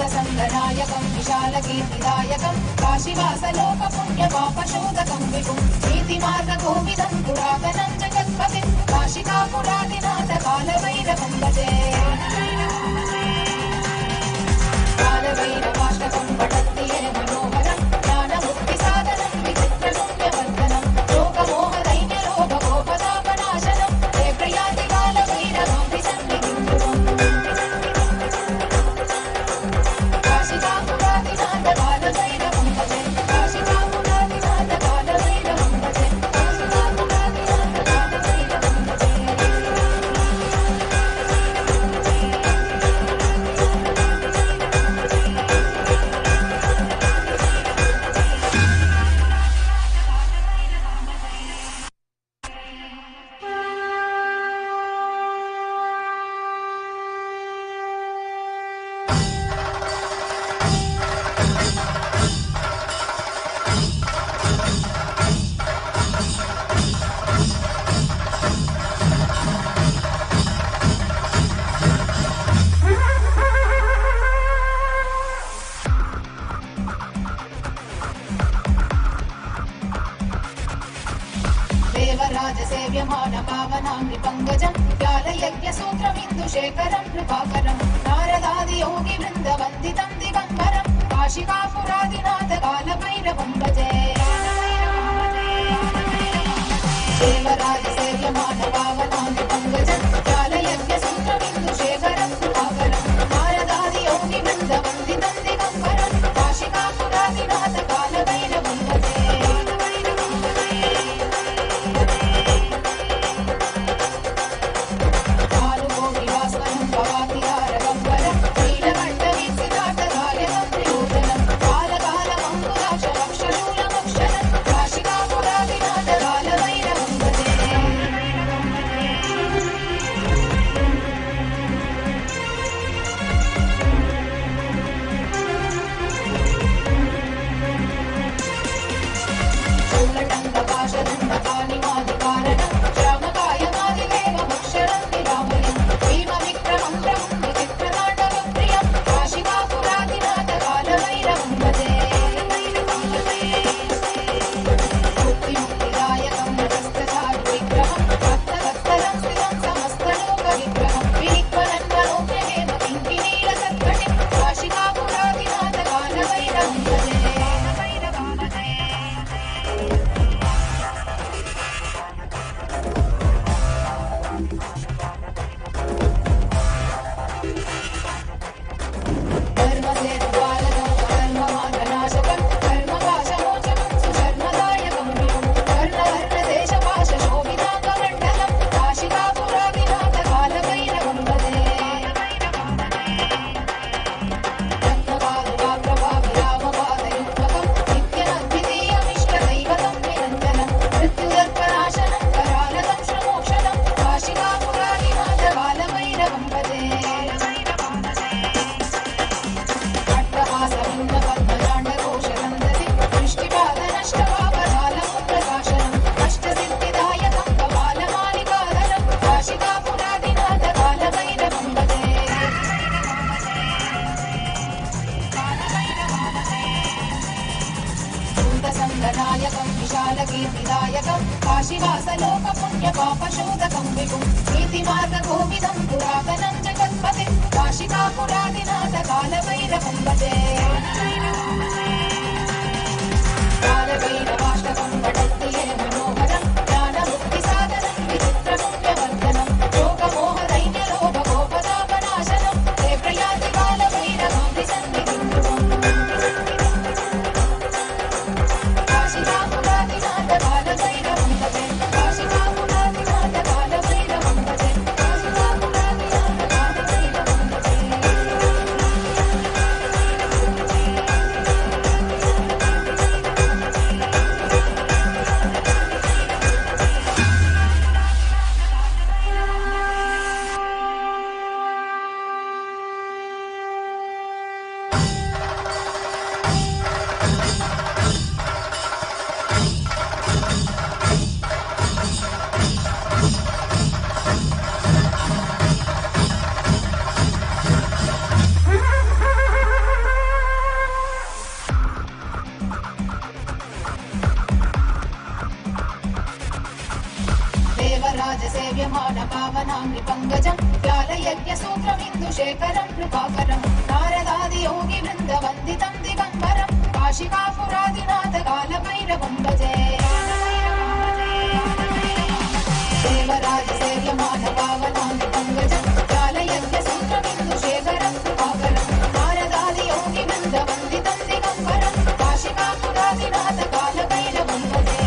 भूतसङ्गनायकं विशालकीर्तिदायकं काशीवासलोकपुण्यपापशोधकं विभुं नीतिमार्गकोविदं पुरातनं जगत्पतिं काशिकापुरादिनाथ कालभैरवं भजे कालभैरवाष्टकं पठन्ति ये मनोहरं ज्ञानमुक्तिसाधनं विचित्रपुण्यवर्धनं लोकमोहदैन्यलोभगोपतापनाशनं हे प्रयाति कालभैरवं विसन्निधिं ध्रुवम् काशिकापुरादिनाथ कालभैरवं भजे काशिकापुरादिनाथ कालभैरवं भजे काशिकापुरादिनाथ कालभैरवं भजे देवराजसेव्यमान पावनाङ्गि पङ्कजं व्यालयज्ञसूत्रमिन्दुशेखरं कृपाकरं नारदादियोगिवृन्दवन्दितं दिगम्बरं काशिकापुरादिनाथ कालभैरवं भजे देवराजसेव्यमान पावनाङ्गि पङ्कजं व्यालयज्ञसूत्रमिन्दुशेखरं कृपाकरं नारदादियोगिवृन्दवन्दितं दिगम्बरं काशिकापुरादिनाथ कालभैरवं भजे भूतसङ्गनायकं विशालकीर्तिदायकं काशीवासलोकपुण्यपापशोधकं विभुं नीतिमार्गकोविदं पुरातनं जगत्पतिं काशिकापुरादिनाथ कालभैरवं भजे कालभैरवाष्टकं पठन्ति ये मनोहरं ज्ञानमुक्तिसाधनं विचित्रपुण्यवर्धनं लोकमोहदैन्यलोभगोपतापनाशनं हे प्रयाति कालभैरवं विसन्निधिं ध्रुवम् काशिकापुरादिनाथ कालभैरवं भजे काशिकापुरादिनाथ कालभैरवं भजे काशिकापुरादिनाथ कालभैरवं भजे कालयज्ञसूत्रमिन्दुशेखरं कृपाकरं नारदादियोगिवृन्दवन्दितं दिगम्बरं काशिकापुरादिनाथ कालभैरवं भजे देवराजसेव्यमानपावनानि पङ्कजं कालयज्ञसूत्रमिन्दुशेखरं कृपाकरं नारदादियोगिवृन्दवन्दितं दिगम्बरं काशिकापुरादिनाथ कालभैरवं भजे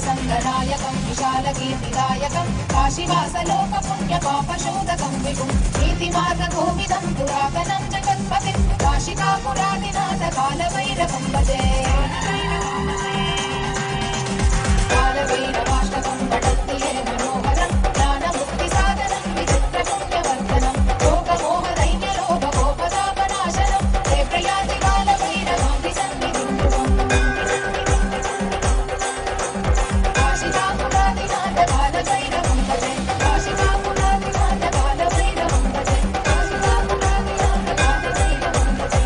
संगनायकं विशालकीर्तिदायकं काशीवासलोकपुण्यपापशोधकं विभुं नीतिमार्गकोविदं पुरातनं जगत्पतिं काशिकापुरादिनाथ कालभैरवं भजे कालभैरवाष्टकं पठन्ति ये मनोहरं ज्ञानमुक्तिसाधनं विचित्रपुण्यवर्धनं लोकमोहदैन्यलोभकोपतापनाशनं ते प्रयाति कालभैरवां विसन्निधिं ध्रुवम् काशिकापुरादिनाथ कालभैरवं भजे काशिकापुरादिनाथ कालभैरवं भजे काशिकापुरादिनाथ कालभैरवं भजे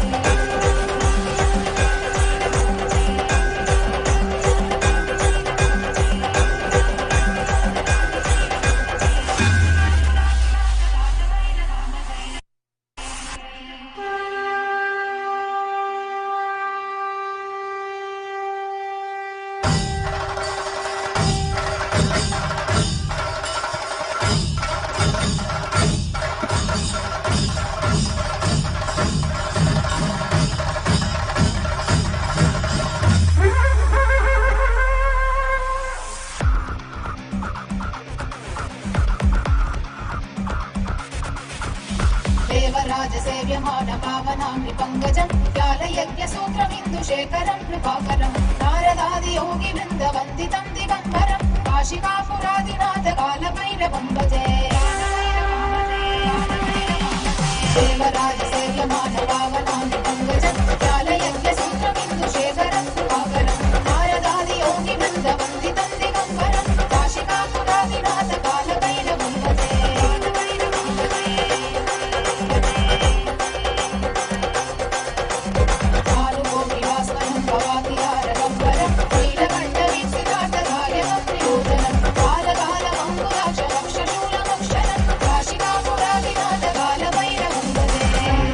देवराजसेव्यमानपावनाम्नि पङ्कजं कालयज्ञसूत्रमिन्दुशेखरं कृपाकरं नारदादियोगिवृन्दवन्दितं दिगम्बरं काशिकापुरादिनाथ कालभैरवं भजे देवराजसेव्यमानपावनाम्नि पङ्कजं कालयज्ञसूत्रमिन्दुशेखरं कृपाकरं नारदादियोगिवृन्दवन्दितं दिगम्बरं काशिकापुरादिनाथ कालभैरवं भजे काशिकापुरादिनाथ कालभैरवं भजे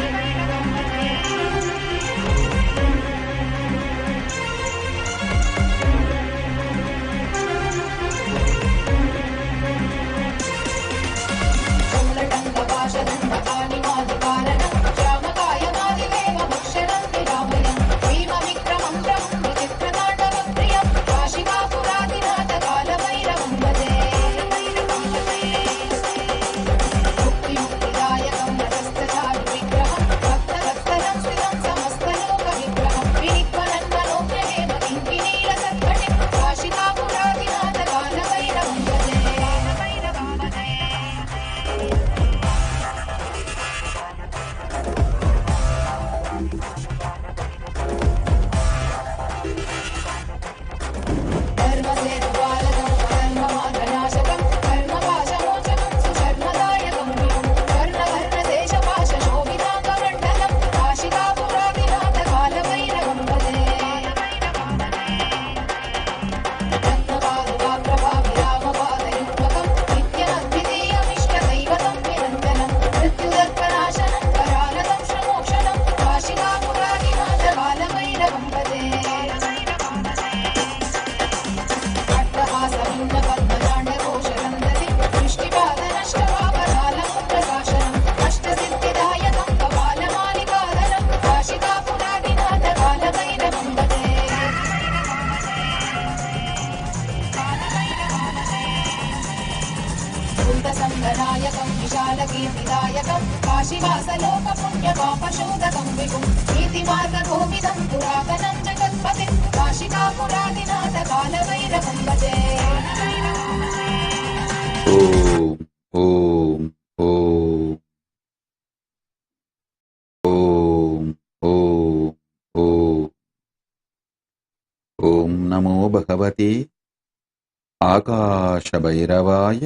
తారకం కాశీవాసలోక పుణ్య పాపశోధకం విభుం నీతిమార్గకోవిదం పురాతనం జగత్పతిం కాశికాపురాదినాథ కాలభైరవం భజే. ఓం ఓం ఓం ఓం ఓం ఓం నమో భగవతే ఆకాశభైరవాయ.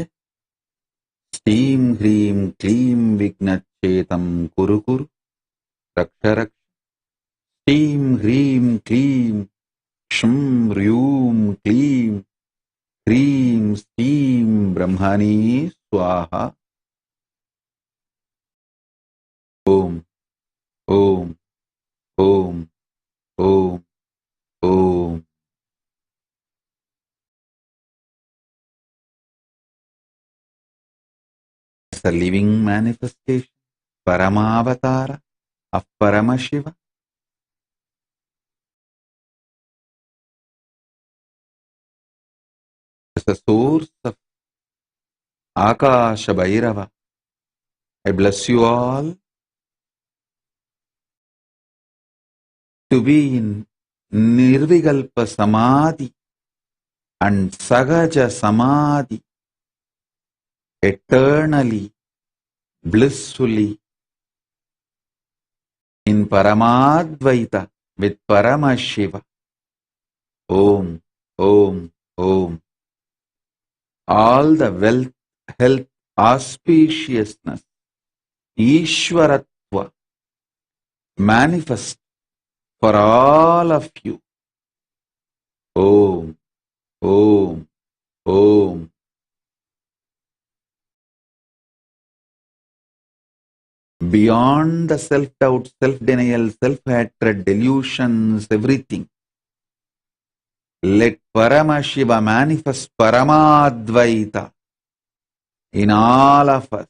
శ్రీం హ్రీం క్లీం విఘ్నచ్ఛేతం కురు కురు రక్ష రక్ష. శ్రీం హ్రీం క్లీం క్షం హ్రూం క్లీం హ్రీం శ్రీం బ్రహ్మణే స్వాహ. ఓం ఓం ఓం ఓం ఓం. A living manifestation, Paramavatara of Paramashiva. As the source of Akasha Bhairava, I bless you all to be in Nirvikalpa Samadhi and Sagaja Samadhi, eternally, blissfully, in Paramadvaita with Paramashiva. Om, Om, Om. All the wealth, health, auspiciousness, Ishwaratva manifest for all of you. Om, Om, Om. Beyond the self-doubt, self-denial, self-hatred, delusions, everything, let Paramashiva manifest Paramadvaita in all of us.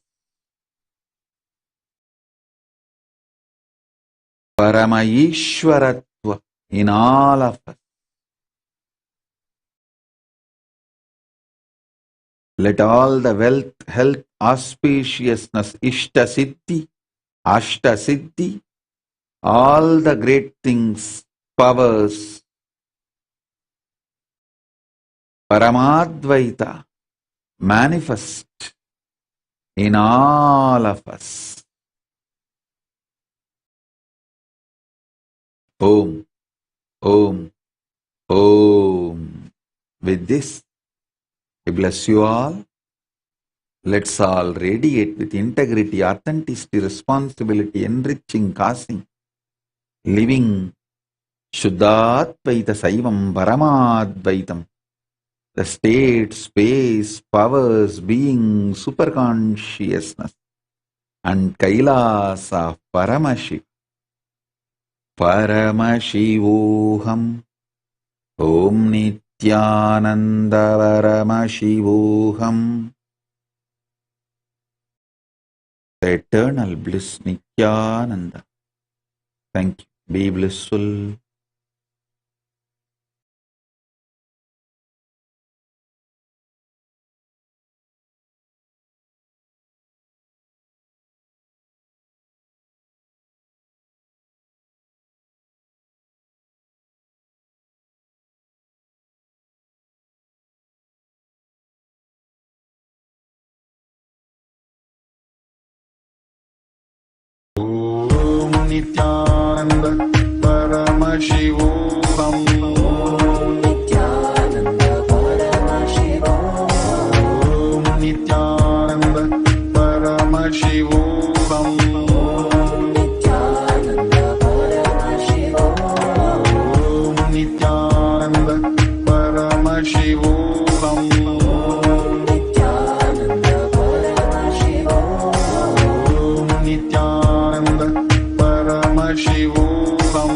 Paramayishwaratva in all of us. Let all the wealth, health, auspiciousness, Ishta Siddhi, Ashta Siddhi, all the great things, powers, Paramadvaita manifest in all of us. Om, Om, Om. With this, I bless you all. Let's all radiate with integrity, authenticity, responsibility, enriching, causing, living Shuddhatvaita Saivam Paramadvaitam. The state, space, powers, being, superconsciousness, and KAILASA of Paramashiv. Paramashivoham. Om Nithyananda Paramashivoham. The eternal bliss Nithyananda. Thank you. Be blissful. Om Nithyananda Paramashivoham. Nithyananda Paramashivoham. Om Nithyananda Paramashivoham. Nithyananda Paramashivoham. Om Nithyananda Paramashivoham. Nithyananda Paramashivoham. Om Nithyananda Paramashivoham.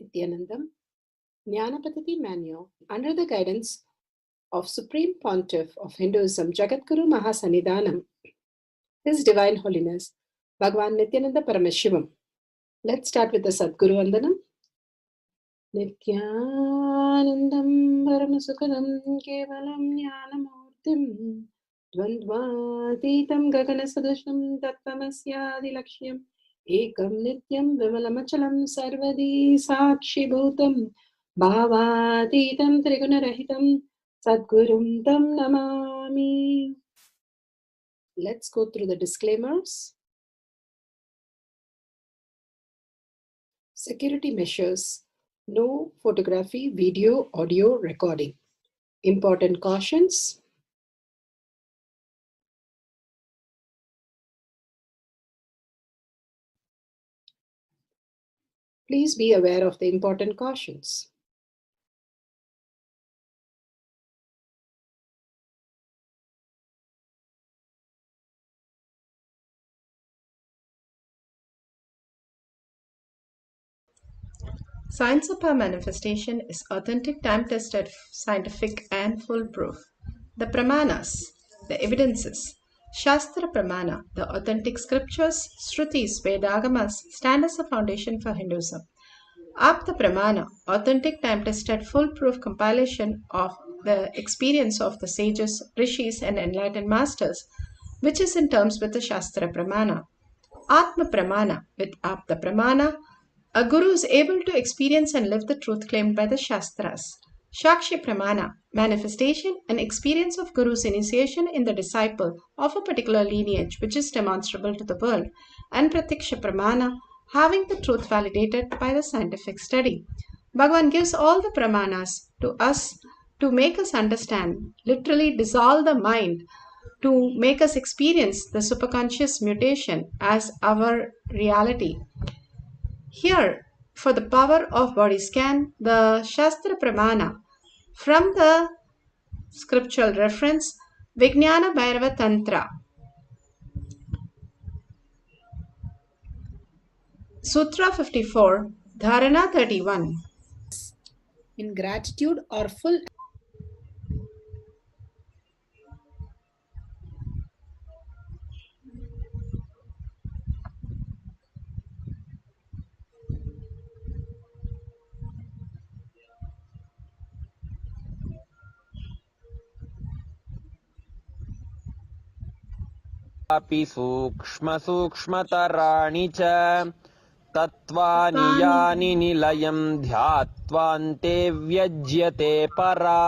Nithyanandam Jnanapatati Manual under the guidance of Supreme Pontiff of Hinduism Jagadguru Mahasanidhanam, His Divine Holiness Bhagavan Nithyananda Paramashivam. Let's start with the Sadguru Vandanam. Nithyanandam Paramasukadam Kevalam Jnanamurtim Dvandvatitam Gaganasadusham Tattvamasyaadilakshya Ekam Nityam Vimalamachalam Sarvadi Sakshibhutam Bhavatitam Trigunarahitam Sadgurum Tam Namami. Let's go through the disclaimers. Security measures. No photography, video, audio recording. Important cautions. Please be aware of the important cautions. Science of our manifestation is authentic, time-tested, scientific, and foolproof. The Pramanas, the evidences. Shastra Pramana, the authentic scriptures, Shrutis, Vedagamas, stand as a foundation for Hinduism. Apta Pramana, authentic, time-tested, foolproof compilation of the experience of the sages, rishis, and enlightened masters, which is in terms with the Shastra Pramana. Atma Pramana, with Apta Pramana, a guru is able to experience and live the truth claimed by the Shastras. Shakshi Pramana, manifestation and experience of Guru's initiation in the disciple of a particular lineage which is demonstrable to the world. And Pratiksha Pramana, having the truth validated by the scientific study. Bhagavan gives all the Pramanas to us to make us understand, literally dissolve the mind, to make us experience the superconscious mutation as our reality. Here, for the power of body scan, the Shastra Pramana from the scriptural reference Vijnana Bhairava Tantra. Sutra 54, Dharana 31. In gratitude or full अपि सूक्ष्मसूक्ष्मतराणि च तत्त्वानि यानि निलयं ध्यात्वान्ते व्यज्यते परा।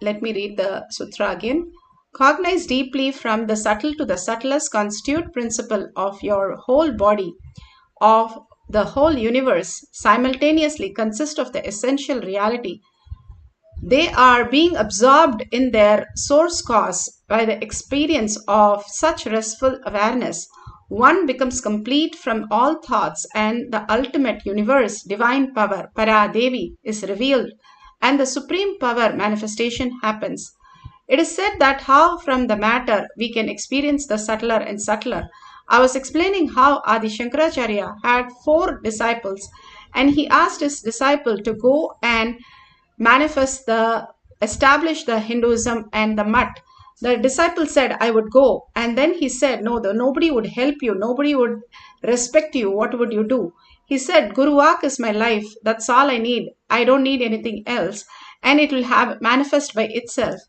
let me read the sutra again. Cognize deeply from the subtle to the subtlest constitute principle of your whole body, of the whole universe, simultaneously consist of the essential reality. They are being absorbed in their source cause by the experience of such restful awareness. One becomes complete from all thoughts, and the ultimate universe, divine power, Para Devi, is revealed, and the supreme power manifestation happens. It is said that how from the matter we can experience the subtler and subtler. I was explaining how Adi Shankaracharya had 4 disciples, and he asked his disciple to go and establish the Hinduism and the Mutt. The disciple said, I would go. And then he said, no, nobody would help you. Nobody would respect you. What would you do? He said, Guru Vak is my life. That's all I need. I don't need anything else. And it will have manifest by itself.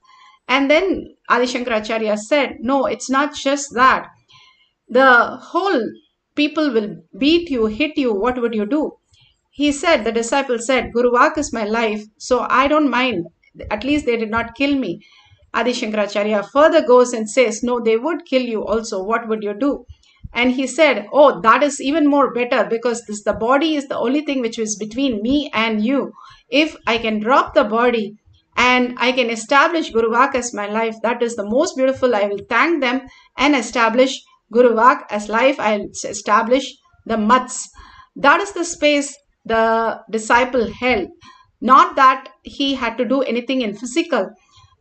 And then Adi Shankaracharya said, no, it's not just that. The whole people will beat you, hit you. What would you do? He said, the disciple said, Guru Vak is my life, so I don't mind. At least they did not kill me. Adi Shankaracharya further goes and says, no, they would kill you also. What would you do? And he said, oh, that is even more better because the body is the only thing which is between me and you. If I can drop the body and I can establish Guru Vak as my life, that is the most beautiful. I will thank them and establish Guru Vak as life. I'll establish the Mats. That is the space the disciple held. Not that he had to do anything in physical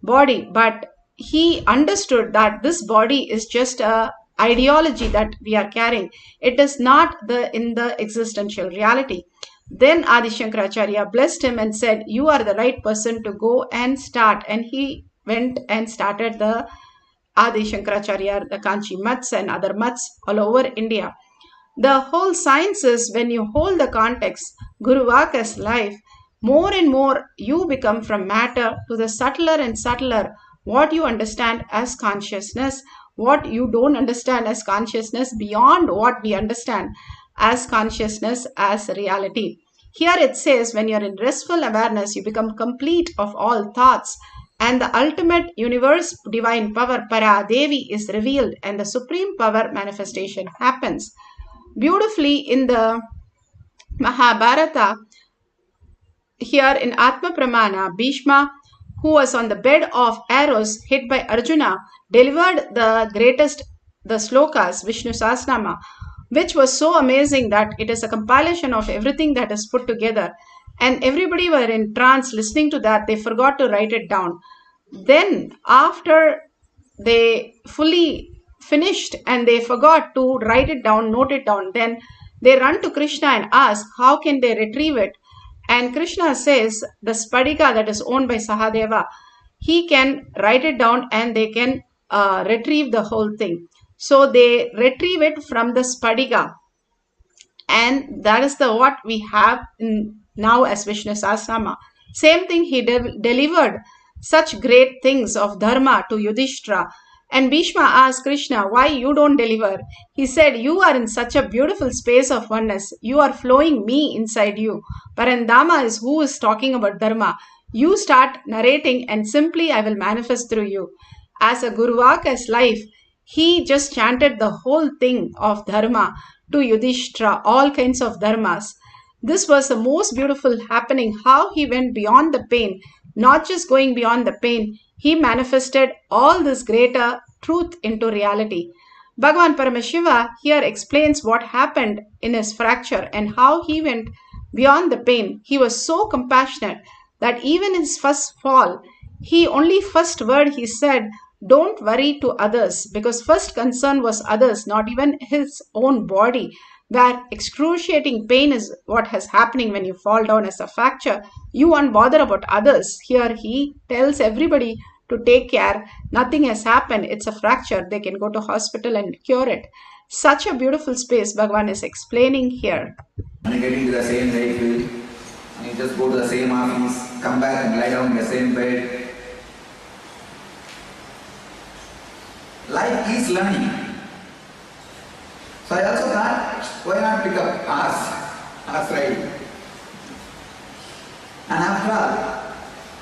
body, but he understood that this body is just a ideology that we are carrying. It is not in the existential reality. Then Adi Shankaracharya blessed him and said, you are the right person to go and start. And he went and started the Adi Shankaracharya, the Kanchi Mats and other Mats all over India. The whole science is when you hold the context, Guru Vak as life, more and more you become from matter to the subtler and subtler, what you understand as consciousness, what you don't understand as consciousness, beyond what we understand as consciousness as reality. Here it says when you're in restful awareness, you become complete of all thoughts, and the ultimate universe, divine power, Para Devi, is revealed, and the supreme power manifestation happens. Beautifully in the Mahabharata, here in Atma Pramana, Bhishma, who was on the bed of arrows hit by Arjuna, delivered the slokas, Vishnu Sahasranama, which was so amazing that it is a compilation of everything that is put together. And everybody were in trance listening to that. They forgot to write it down. Then after they fully finished and they forgot to write it down, note it down, then they run to Krishna and ask how can they retrieve it. And Krishna says the Spadika that is owned by Sahadeva, he can write it down and they can retrieve the whole thing. So they retrieve it from the Spadika, and that is what we have now as Vishnu Sahasranama. Same thing, he delivered such great things of dharma to Yudhishthira. And Bhishma asked Krishna, why you don't deliver? He said, you are in such a beautiful space of oneness. You are flowing me inside you. Parandama is who is talking about dharma. You start narrating and simply I will manifest through you. As a Guru Vak as life, he just chanted the whole thing of dharma to Yudhishthira, all kinds of dharmas. This was the most beautiful happening, how he went beyond the pain, not just going beyond the pain, he manifested all this greater truth into reality. Bhagavan Paramashiva here explains what happened in his fracture and how he went beyond the pain. He was so compassionate that even in his first fall, first word he said, don't worry to others, because first concern was others, not even his own body, where excruciating pain is what is happening when you fall down as a fracture. You won't bother about others. Here he tells everybody to take care. Nothing has happened. It's a fracture. They can go to hospital and cure it. Such a beautiful space Bhagavan is explaining here. And you get into the same vehicle, and you just go to the same office, come back and lie down in the same bed. Life is learning. So I also thought, why not pick up horse riding? And after all,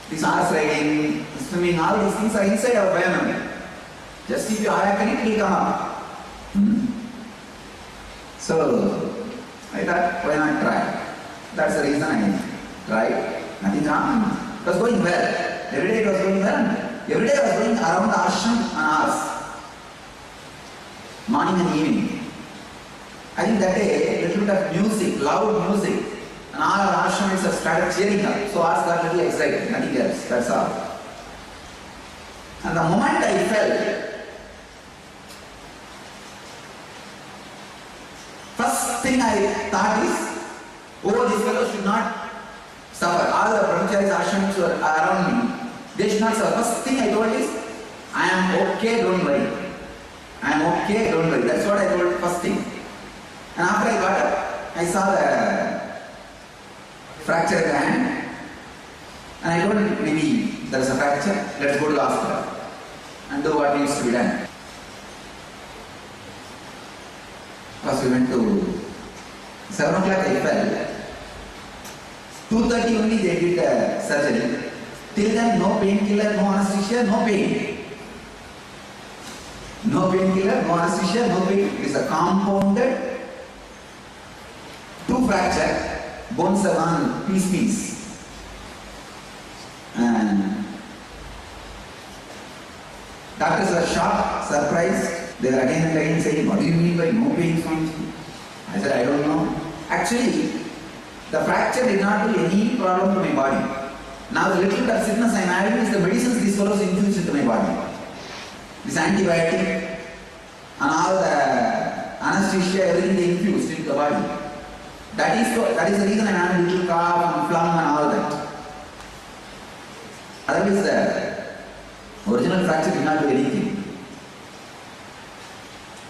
This horse riding, swimming, all these things are inside our biomemory. Just if you awaken it, it will come up. So, I thought, why not try? That's the reason I tried. Nothing wrong. It was going well. Every day it was going well. Every day I was going around the ashram and hours. Morning and evening. I think that day, a little bit of music, loud music, and all our ashramites have started cheering up. So I got a little excited, nothing else, that's all. And the moment I felt, first thing I thought is, oh, this fellow should not suffer. All the brahmacharis, ashramites were around me, they should not suffer. First thing I told is, I am okay, don't worry. I am okay, don't worry. That's what I told first thing. And after I got up, I saw the fracture in the hand. And I told him, maybe there is a fracture, let's go to the hospital and do what needs to be done. First we went to 7 o'clock I fell. 2:30 only they did the surgery. Till then no painkiller, no anesthesia, no pain. No painkiller, no anesthesia, no pain. It is a compounded 2 fracture, bones are on piece. And doctors were shocked, surprised. They were again and again saying, what do you mean by no pain, Swamiji? I said, I don't know. Actually, the fracture did not do any problem to my body. Now the little bit of sickness I am having is the medicines these fellows infused into my body. This antibiotic and all the anesthesia, everything they infused into the body. That is the reason I am having a little cough and phlegm and all that. Otherwise the original fracture did not do anything.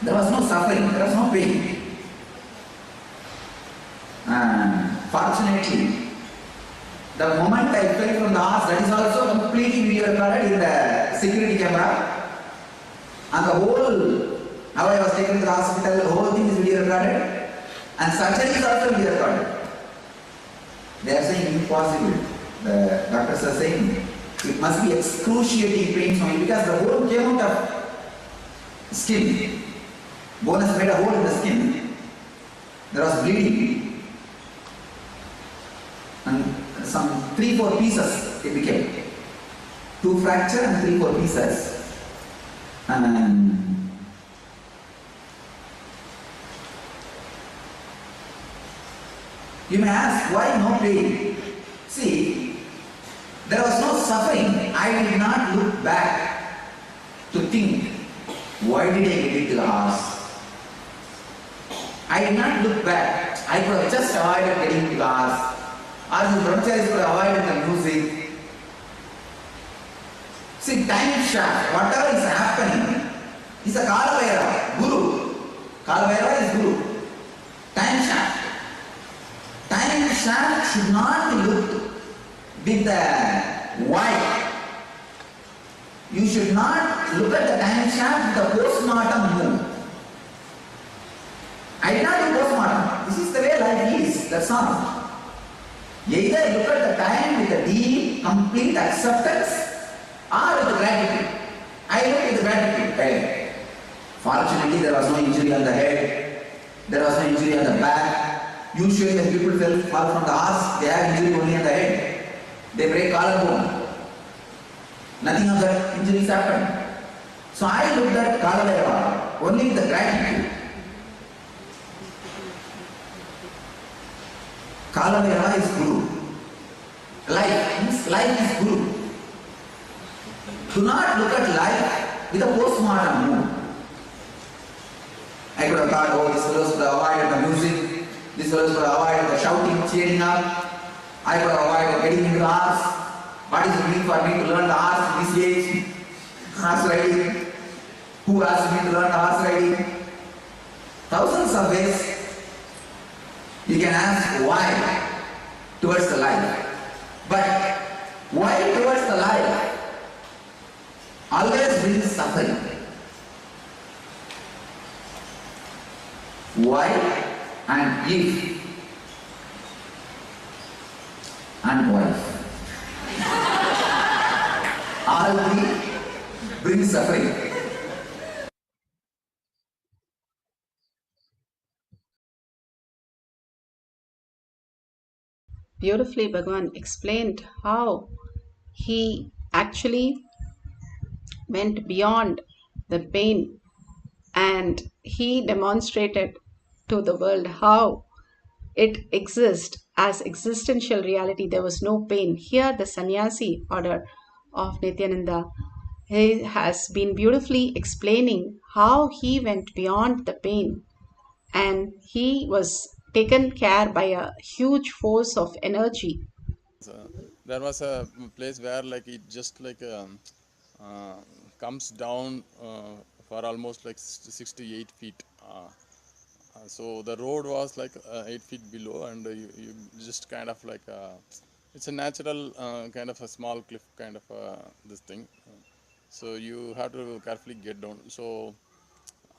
There was no suffering, there was no pain. And fortunately, the moment I fell from the horse, that is also completely video recorded in the security camera. And the whole, how I was taken to the hospital, the whole thing is video recorded. And surgery is also video recorded. They are saying impossible. The doctors are saying it must be excruciating pain for me because the bone came out of skin. Bone has made a hole in the skin. There was bleeding. And some 3-4 pieces it became. 2 fracture and 3-4 pieces. And you may ask, why no pain? See, there was no suffering. I did not look back to think, why did I get into the horse? I did not look back. I could have just avoided getting into the horse. Or the brahmacharis could have avoided the music. See, time shaft, whatever is happening, is a Kalavaira, Guru. Kalavaira is Guru. Time shaft. Time shaft should not be looked with the why. You should not look at the time shaft with the postmortem move. I did not do postmortem. This is the way life is. That's all. Either look at the time with a deep, complete acceptance or with gratitude. I look with gratitude. Fortunately, there was no injury on the head. There was no injury on the back. Usually when people fall from the horse, they have injury only on the head. They break collarbone. Nothing of that injuries happened. So I looked at Kalavaira only with the gratitude. Kalavaira is Guru. Life is Guru. Do not look at life with a postmortem mood. I could have thought, oh, this fellow could have avoided the music, this fellow could have avoided the shouting, cheering up, I could have avoided getting into the horse. What is it mean for me to learn the horse in this age? Horse riding. Who asked me to learn the horse riding? Thousands of ways you can ask why towards the life. But why towards the life always brings suffering. Why and if and wife. brings suffering. Beautifully, Bhagavan explained how he actually went beyond the pain, and he demonstrated to the world how it exists as existential reality. There was no pain. Here, the sannyasi order of Nithyananda, he has been beautifully explaining how he went beyond the pain, and he was taken care by a huge force of energy. There was a place where like it just like uh, comes down for almost like 68 feet. So the road was like 8 feet below, and you just kind of like it's a natural kind of a small cliff kind of this thing. So you have to carefully get down. So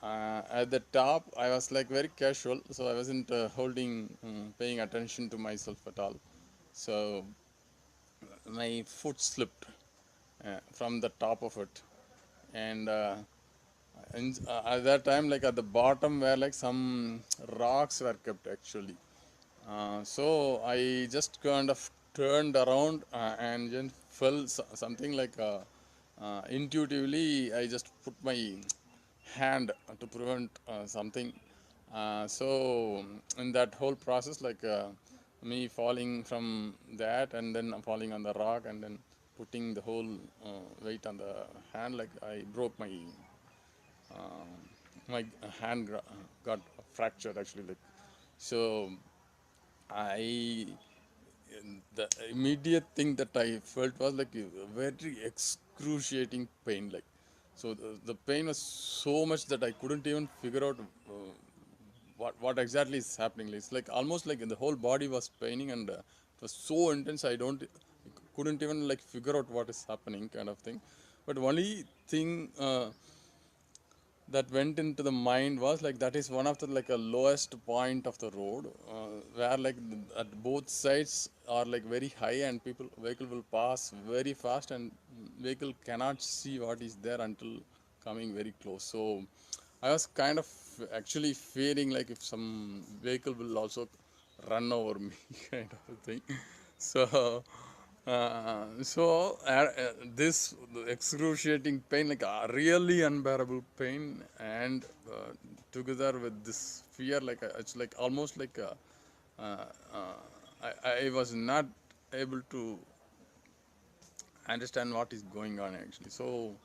at the top, I was like very casual, so I wasn't paying attention to myself at all. So my foot slipped from the top of it, and at that time, like at the bottom where like some rocks were kept actually. So I just kind of turned around and then felt something like intuitively I just put my hand to prevent something. So in that whole process, like me falling from that and then falling on the rock and then putting the whole weight on the hand, like I broke my my hand got fractured actually. Like so, I the immediate thing that I felt was like a very excruciating pain. Like so, the pain was so much that I couldn't even figure out what exactly is happening. It's like almost like the whole body was paining, and it was so intense. I couldn't even like figure out what is happening, kind of thing. But only thing that went into the mind was like that is one of the like a lowest point of the road where like at both sides are like very high, and vehicle will pass very fast, and vehicle cannot see what is there until coming very close. So I was kind of actually fearing like if some vehicle will also run over me kind of a thing. So this excruciating pain, like really unbearable pain, and together with this fear, like it's like almost like uh, I was not able to understand what is going on actually. So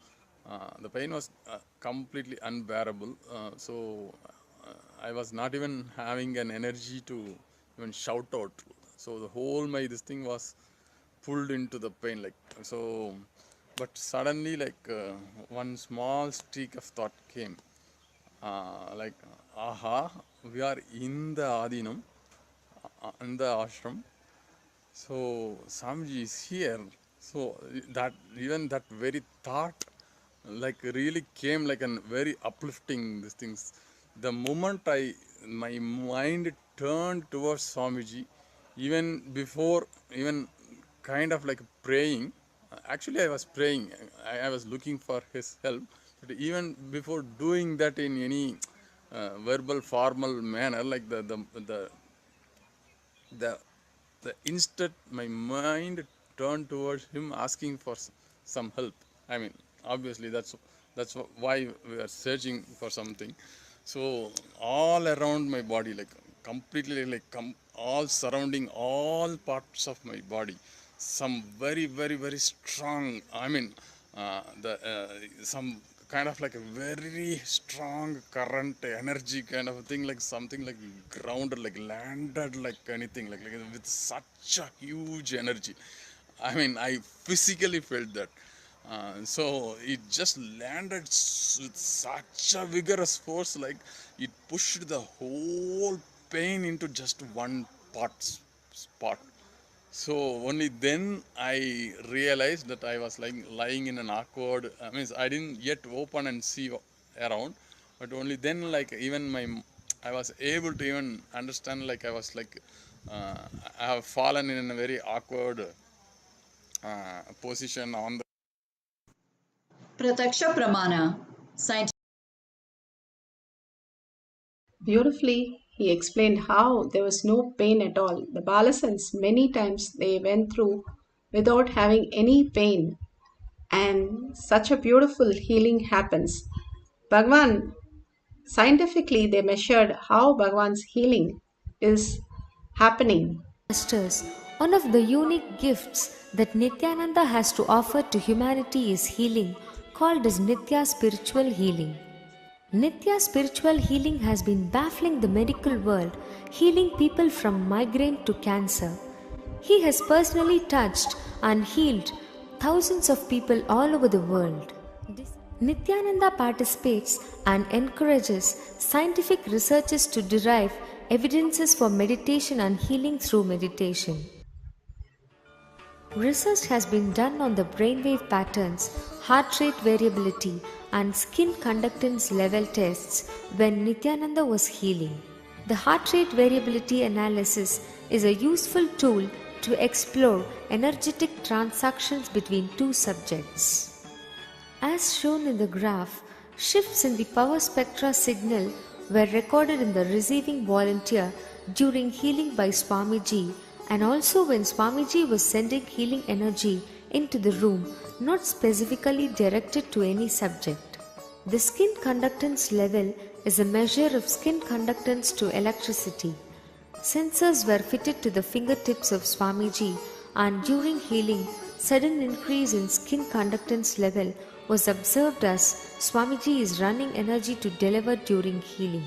the pain was completely unbearable. I was not even having an energy to even shout out. So the whole my this thing was pulled into the pain, like so. But suddenly, like one small streak of thought came, like, aha, we are in the Adinam, in the ashram. So Swamiji is here. So that even that very thought, like really came like a very uplifting these things. The moment my mind turned towards Swamiji, even before even kind of like praying. Actually, I was praying. I was looking for his help. But even before doing that in any verbal, formal manner, like the the instant my mind turned towards him asking for some help. I mean, obviously that's why we are searching for something. So all around my body, like completely like all surrounding all parts of my body, some very very very strong, I mean the some kind of like a very strong current energy kind of a thing, like something like grounded, like landed, like anything, like with such a huge energy. I mean, I physically felt that. So it just landed with such a vigorous force, like it pushed the whole pain into just one spot. So only then I realized that I was like lying in an awkward. I mean, I didn't yet open and see around, but only then, like even I was able to even understand. Like I was like, I have fallen in a very awkward position on the. Prataksha Pramana, scientific. Beautifully, he explained how there was no pain at all. The Balasans, many times they went through without having any pain, and such a beautiful healing happens. Bhagwan, scientifically, they measured how Bhagwan's healing is happening. Masters, one of the unique gifts that Nithyananda has to offer to humanity is healing, called as Nithya spiritual healing. Nithya spiritual healing has been baffling the medical world, healing people from migraine to cancer. He has personally touched and healed thousands of people all over the world. Nithyananda participates and encourages scientific researchers to derive evidences for meditation and healing through meditation. Research has been done on the brainwave patterns, heart rate variability, and skin conductance level tests when Nithyananda was healing. The heart rate variability analysis is a useful tool to explore energetic transactions between two subjects. As shown in the graph, shifts in the power spectra signal were recorded in the receiving volunteer during healing by Swamiji, and also when Swamiji was sending healing energy into the room, not specifically directed to any subject. The skin conductance level is a measure of skin conductance to electricity. Sensors were fitted to the fingertips of Swamiji, and during healing, sudden increase in skin conductance level was observed as Swamiji is running energy to deliver during healing.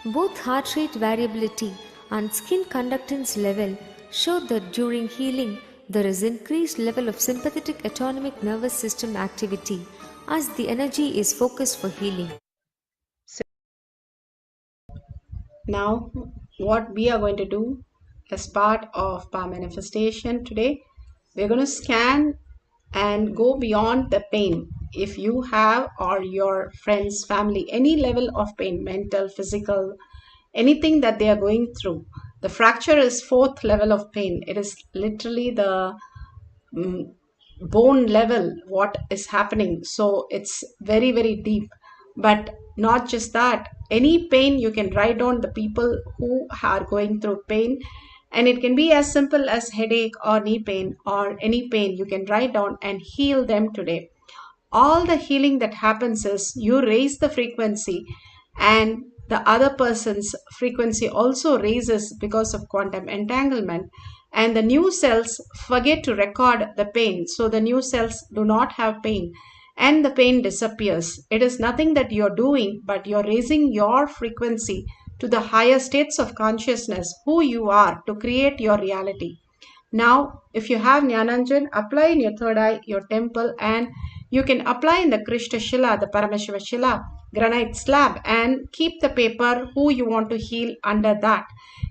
Both heart rate variability and skin conductance level showed that during healing there is increased level of sympathetic autonomic nervous system activity as the energy is focused for healing. Now, what we are going to do as part of power manifestation today, we're going to scan and go beyond the pain. If you have, or your friends, family, any level of pain, mental, physical, anything that they are going through, the fracture is fourth level of pain. It is literally the bone level what is happening, so it's very, very deep. But not just that, any pain you can write down the people who are going through pain, and it can be as simple as headache or knee pain or any pain. You can write down and heal them today. All the healing that happens is you raise the frequency, and the other person's frequency also raises because of quantum entanglement, and the new cells forget to record the pain, so the new cells do not have pain and the pain disappears. It is nothing that you're doing, but you're raising your frequency to the higher states of consciousness, who you are, to create your reality. Now, if you have Jnananjan, apply in your third eye, your temple, and you can apply in the Krishna Shila, the Paramashiva Shila, granite slab, and keep the paper who you want to heal under that.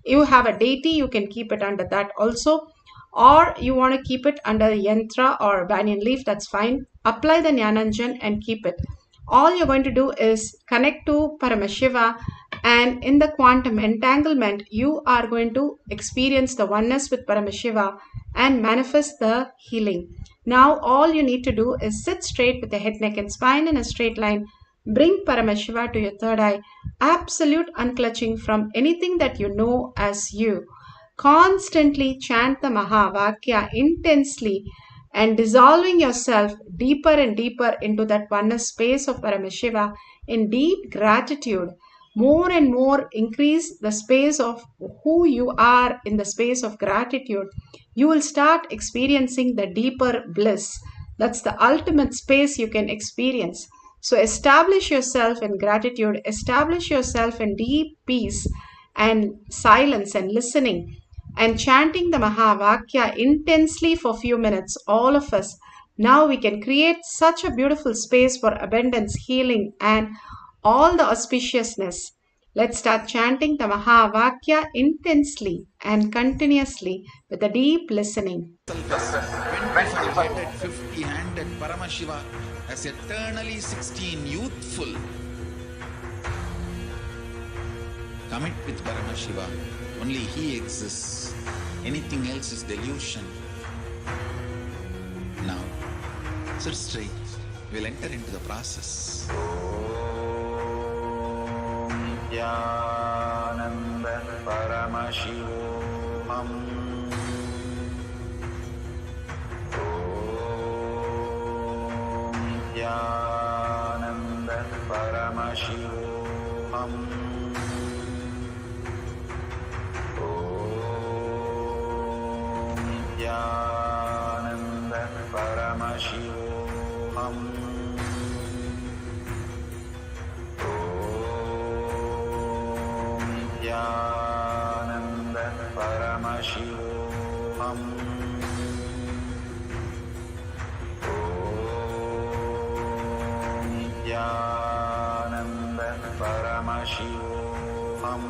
You have a deity, you can keep it under that also, or you want to keep it under the yantra or banyan leaf, that's fine. Apply the Jnananjan and keep it. All you're going to do is connect to Paramashiva, and in the quantum entanglement, you are going to experience the oneness with Paramashiva and manifest the healing. Now, all you need to do is sit straight with the head, neck, and spine in a straight line. Bring Paramashiva to your third eye, absolute unclutching from anything that you know as you. Constantly chant the Mahavakya intensely and dissolving yourself deeper and deeper into that oneness space of Paramashiva in deep gratitude. More and more increase the space of who you are in the space of gratitude. You will start experiencing the deeper bliss. That's the ultimate space you can experience. So establish yourself in gratitude, establish yourself in deep peace and silence and listening and chanting the Mahavakya intensely for a few minutes, all of us. Now we can create such a beautiful space for abundance, healing, and all the auspiciousness. Let's start chanting the Mahavakya intensely and continuously with a deep listening. 50-handed Paramashiva as eternally 16, youthful. Commit with Paramashiva. Only He exists. Anything else is delusion. Now, sit straight we'll enter into the process. Nithyananda Paramashivoham. Nithyananda Paramashivoham. Nithyananda Paramashivoham. Nithyananda Paramashivoham. Nithyananda Paramashivoham.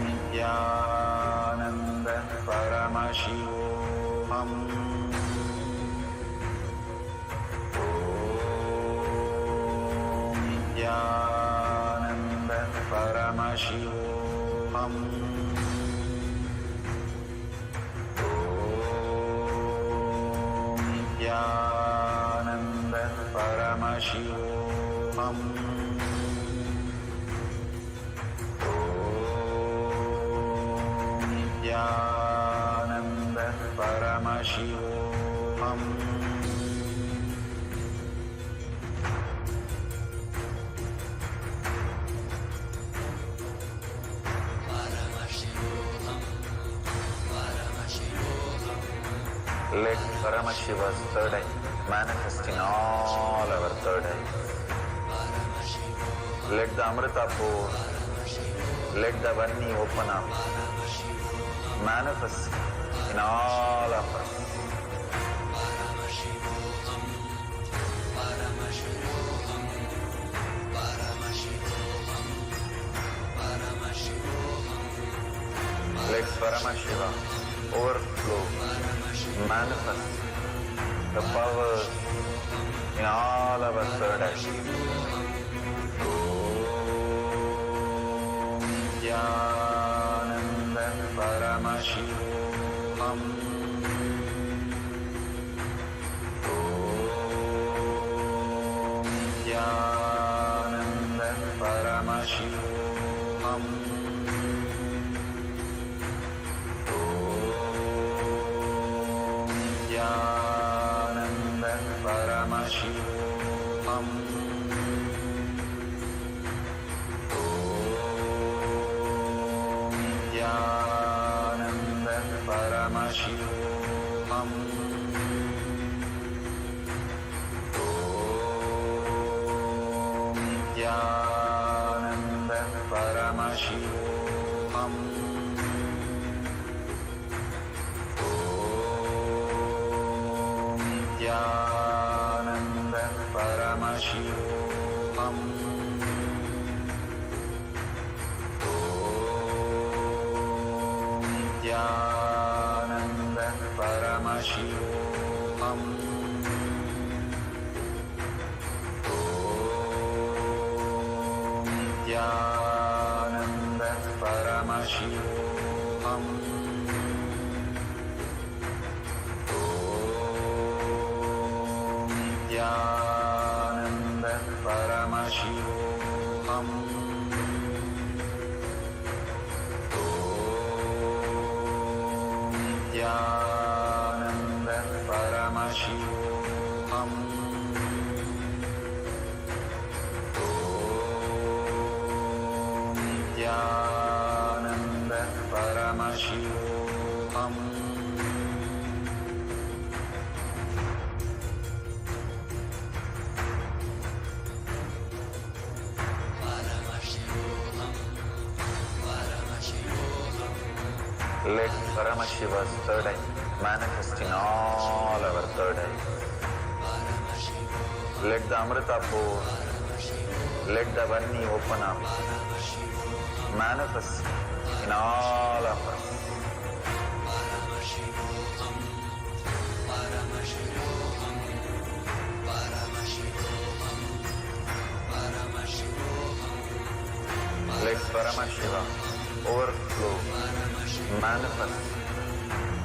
Nithyananda Paramashivoham. Nithyananda Paramashivoham. Nithyananda Paramashivoham. Nithyananda Paramashivoham. Let Paramashiva's third eye manifest in all our third eyes. Let the Amrita pour, let the Vani open up, manifest in all of us. Let Paramashiva overflow, manifest the powers in all our third eyes. Nithyananda Paramashivoham. Nithyananda Paramashivoham. Nithyananda Paramashivoham. Nithyananda Paramashivoham. Nithyananda Paramashivoham. Nithyananda Paramashivoham. Nithyananda Paramashivoham. Nithyananda Paramashivoham. Nithyananda Paramashivoham. Nithyananda Paramashivoham. Nithyananda Paramashivoham. Let Paramashiva's third eye manifest in all our third eyes. Let the Amrita pour, let the Vani open up, manifest in all of us. Let Paramashiva overflow, manifest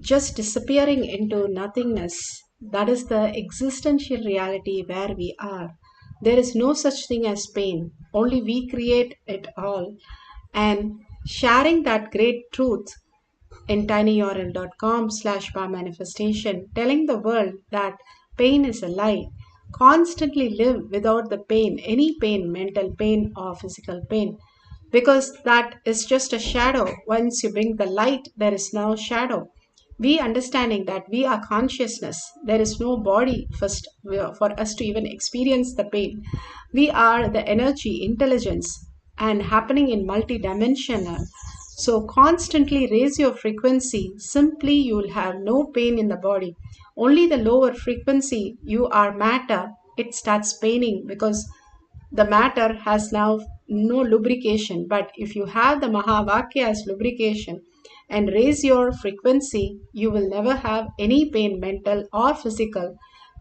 just disappearing into nothingness. That is the existential reality where we are. There is no such thing as pain, only we create it all. And sharing that great truth in tinyurl.com/power manifestation, telling the world that pain is a lie. Constantly live without the pain, any pain, mental pain or physical pain, because that is just a shadow. Once you bring the light, there is no shadow. We understanding that we are consciousness, there is no body first for us to even experience the pain. We are the energy, intelligence, and happening in multidimensional. So constantly raise your frequency. Simply you will have no pain in the body. Only the lower frequency, you are matter, it starts paining because the matter has now no lubrication. But if you have the Mahavakya as lubrication and raise your frequency, you will never have any pain, mental or physical.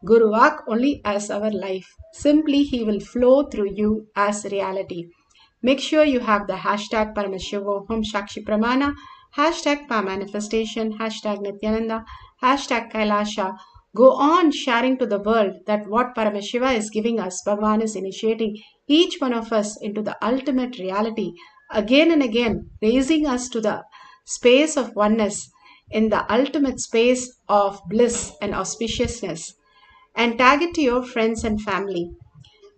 Guru Vak only as our life. Simply he will flow through you as reality. Make sure you have the hashtag Paramashivoham Shakshi Pramana, hashtag Manifestation, hashtag Nithyananda, hashtag KAILASA. Go on sharing to the world that what Paramashiva is giving us, Bhagavan is initiating each one of us into the ultimate reality, again and again, raising us to the space of oneness, in the ultimate space of bliss and auspiciousness. And tag it to your friends and family.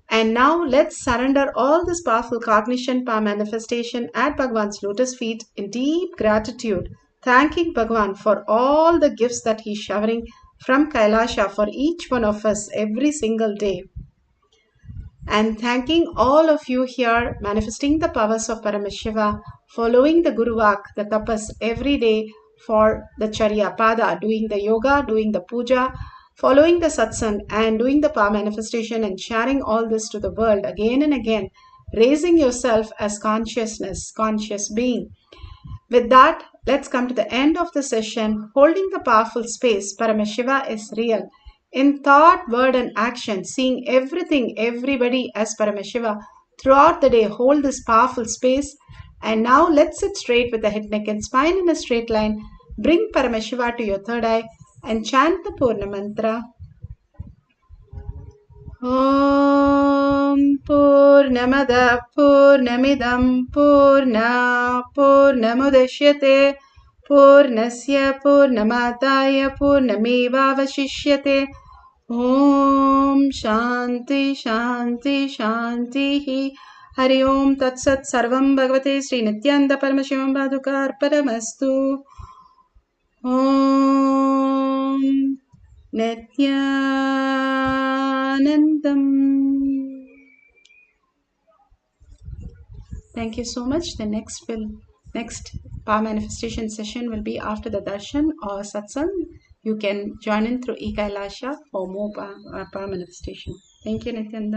And now let's surrender all this powerful cognition, power manifestation at Bhagavan's lotus feet in deep gratitude, thanking Bhagavan for all the gifts that he's showering from Kailasha for each one of us every single day. And thanking all of you here, manifesting the powers of Paramashiva, following the Guru Vak, the tapas every day for the Charya Pada, doing the yoga, doing the puja, following the satsang and doing the power manifestation and sharing all this to the world again and again, raising yourself as consciousness, conscious being. With that, let's come to the end of the session, holding the powerful space. Paramashiva is real. In thought, word, and action, seeing everything, everybody as Paramashiva throughout the day, hold this powerful space. And now let's sit straight with the head, neck, and spine in a straight line. Bring Paramashiva to your third eye and chant the Purna Mantra. Om Purnamada Purnamidam Purna Purnamudashyate Purnasya Purnamataya Purnamevavashishyate. Om Shanti Shanti Shanti. Hari Om Tat Sat Sarvam Bhagavate Sri Nithyananda Paramashivam Paduka Arpanamastu. Om Nithyanandam. Thank you so much. The next power manifestation session will be after the darshan or satsang. You can join in through eKailasha for more power manifestation. Thank you, Nithyananda.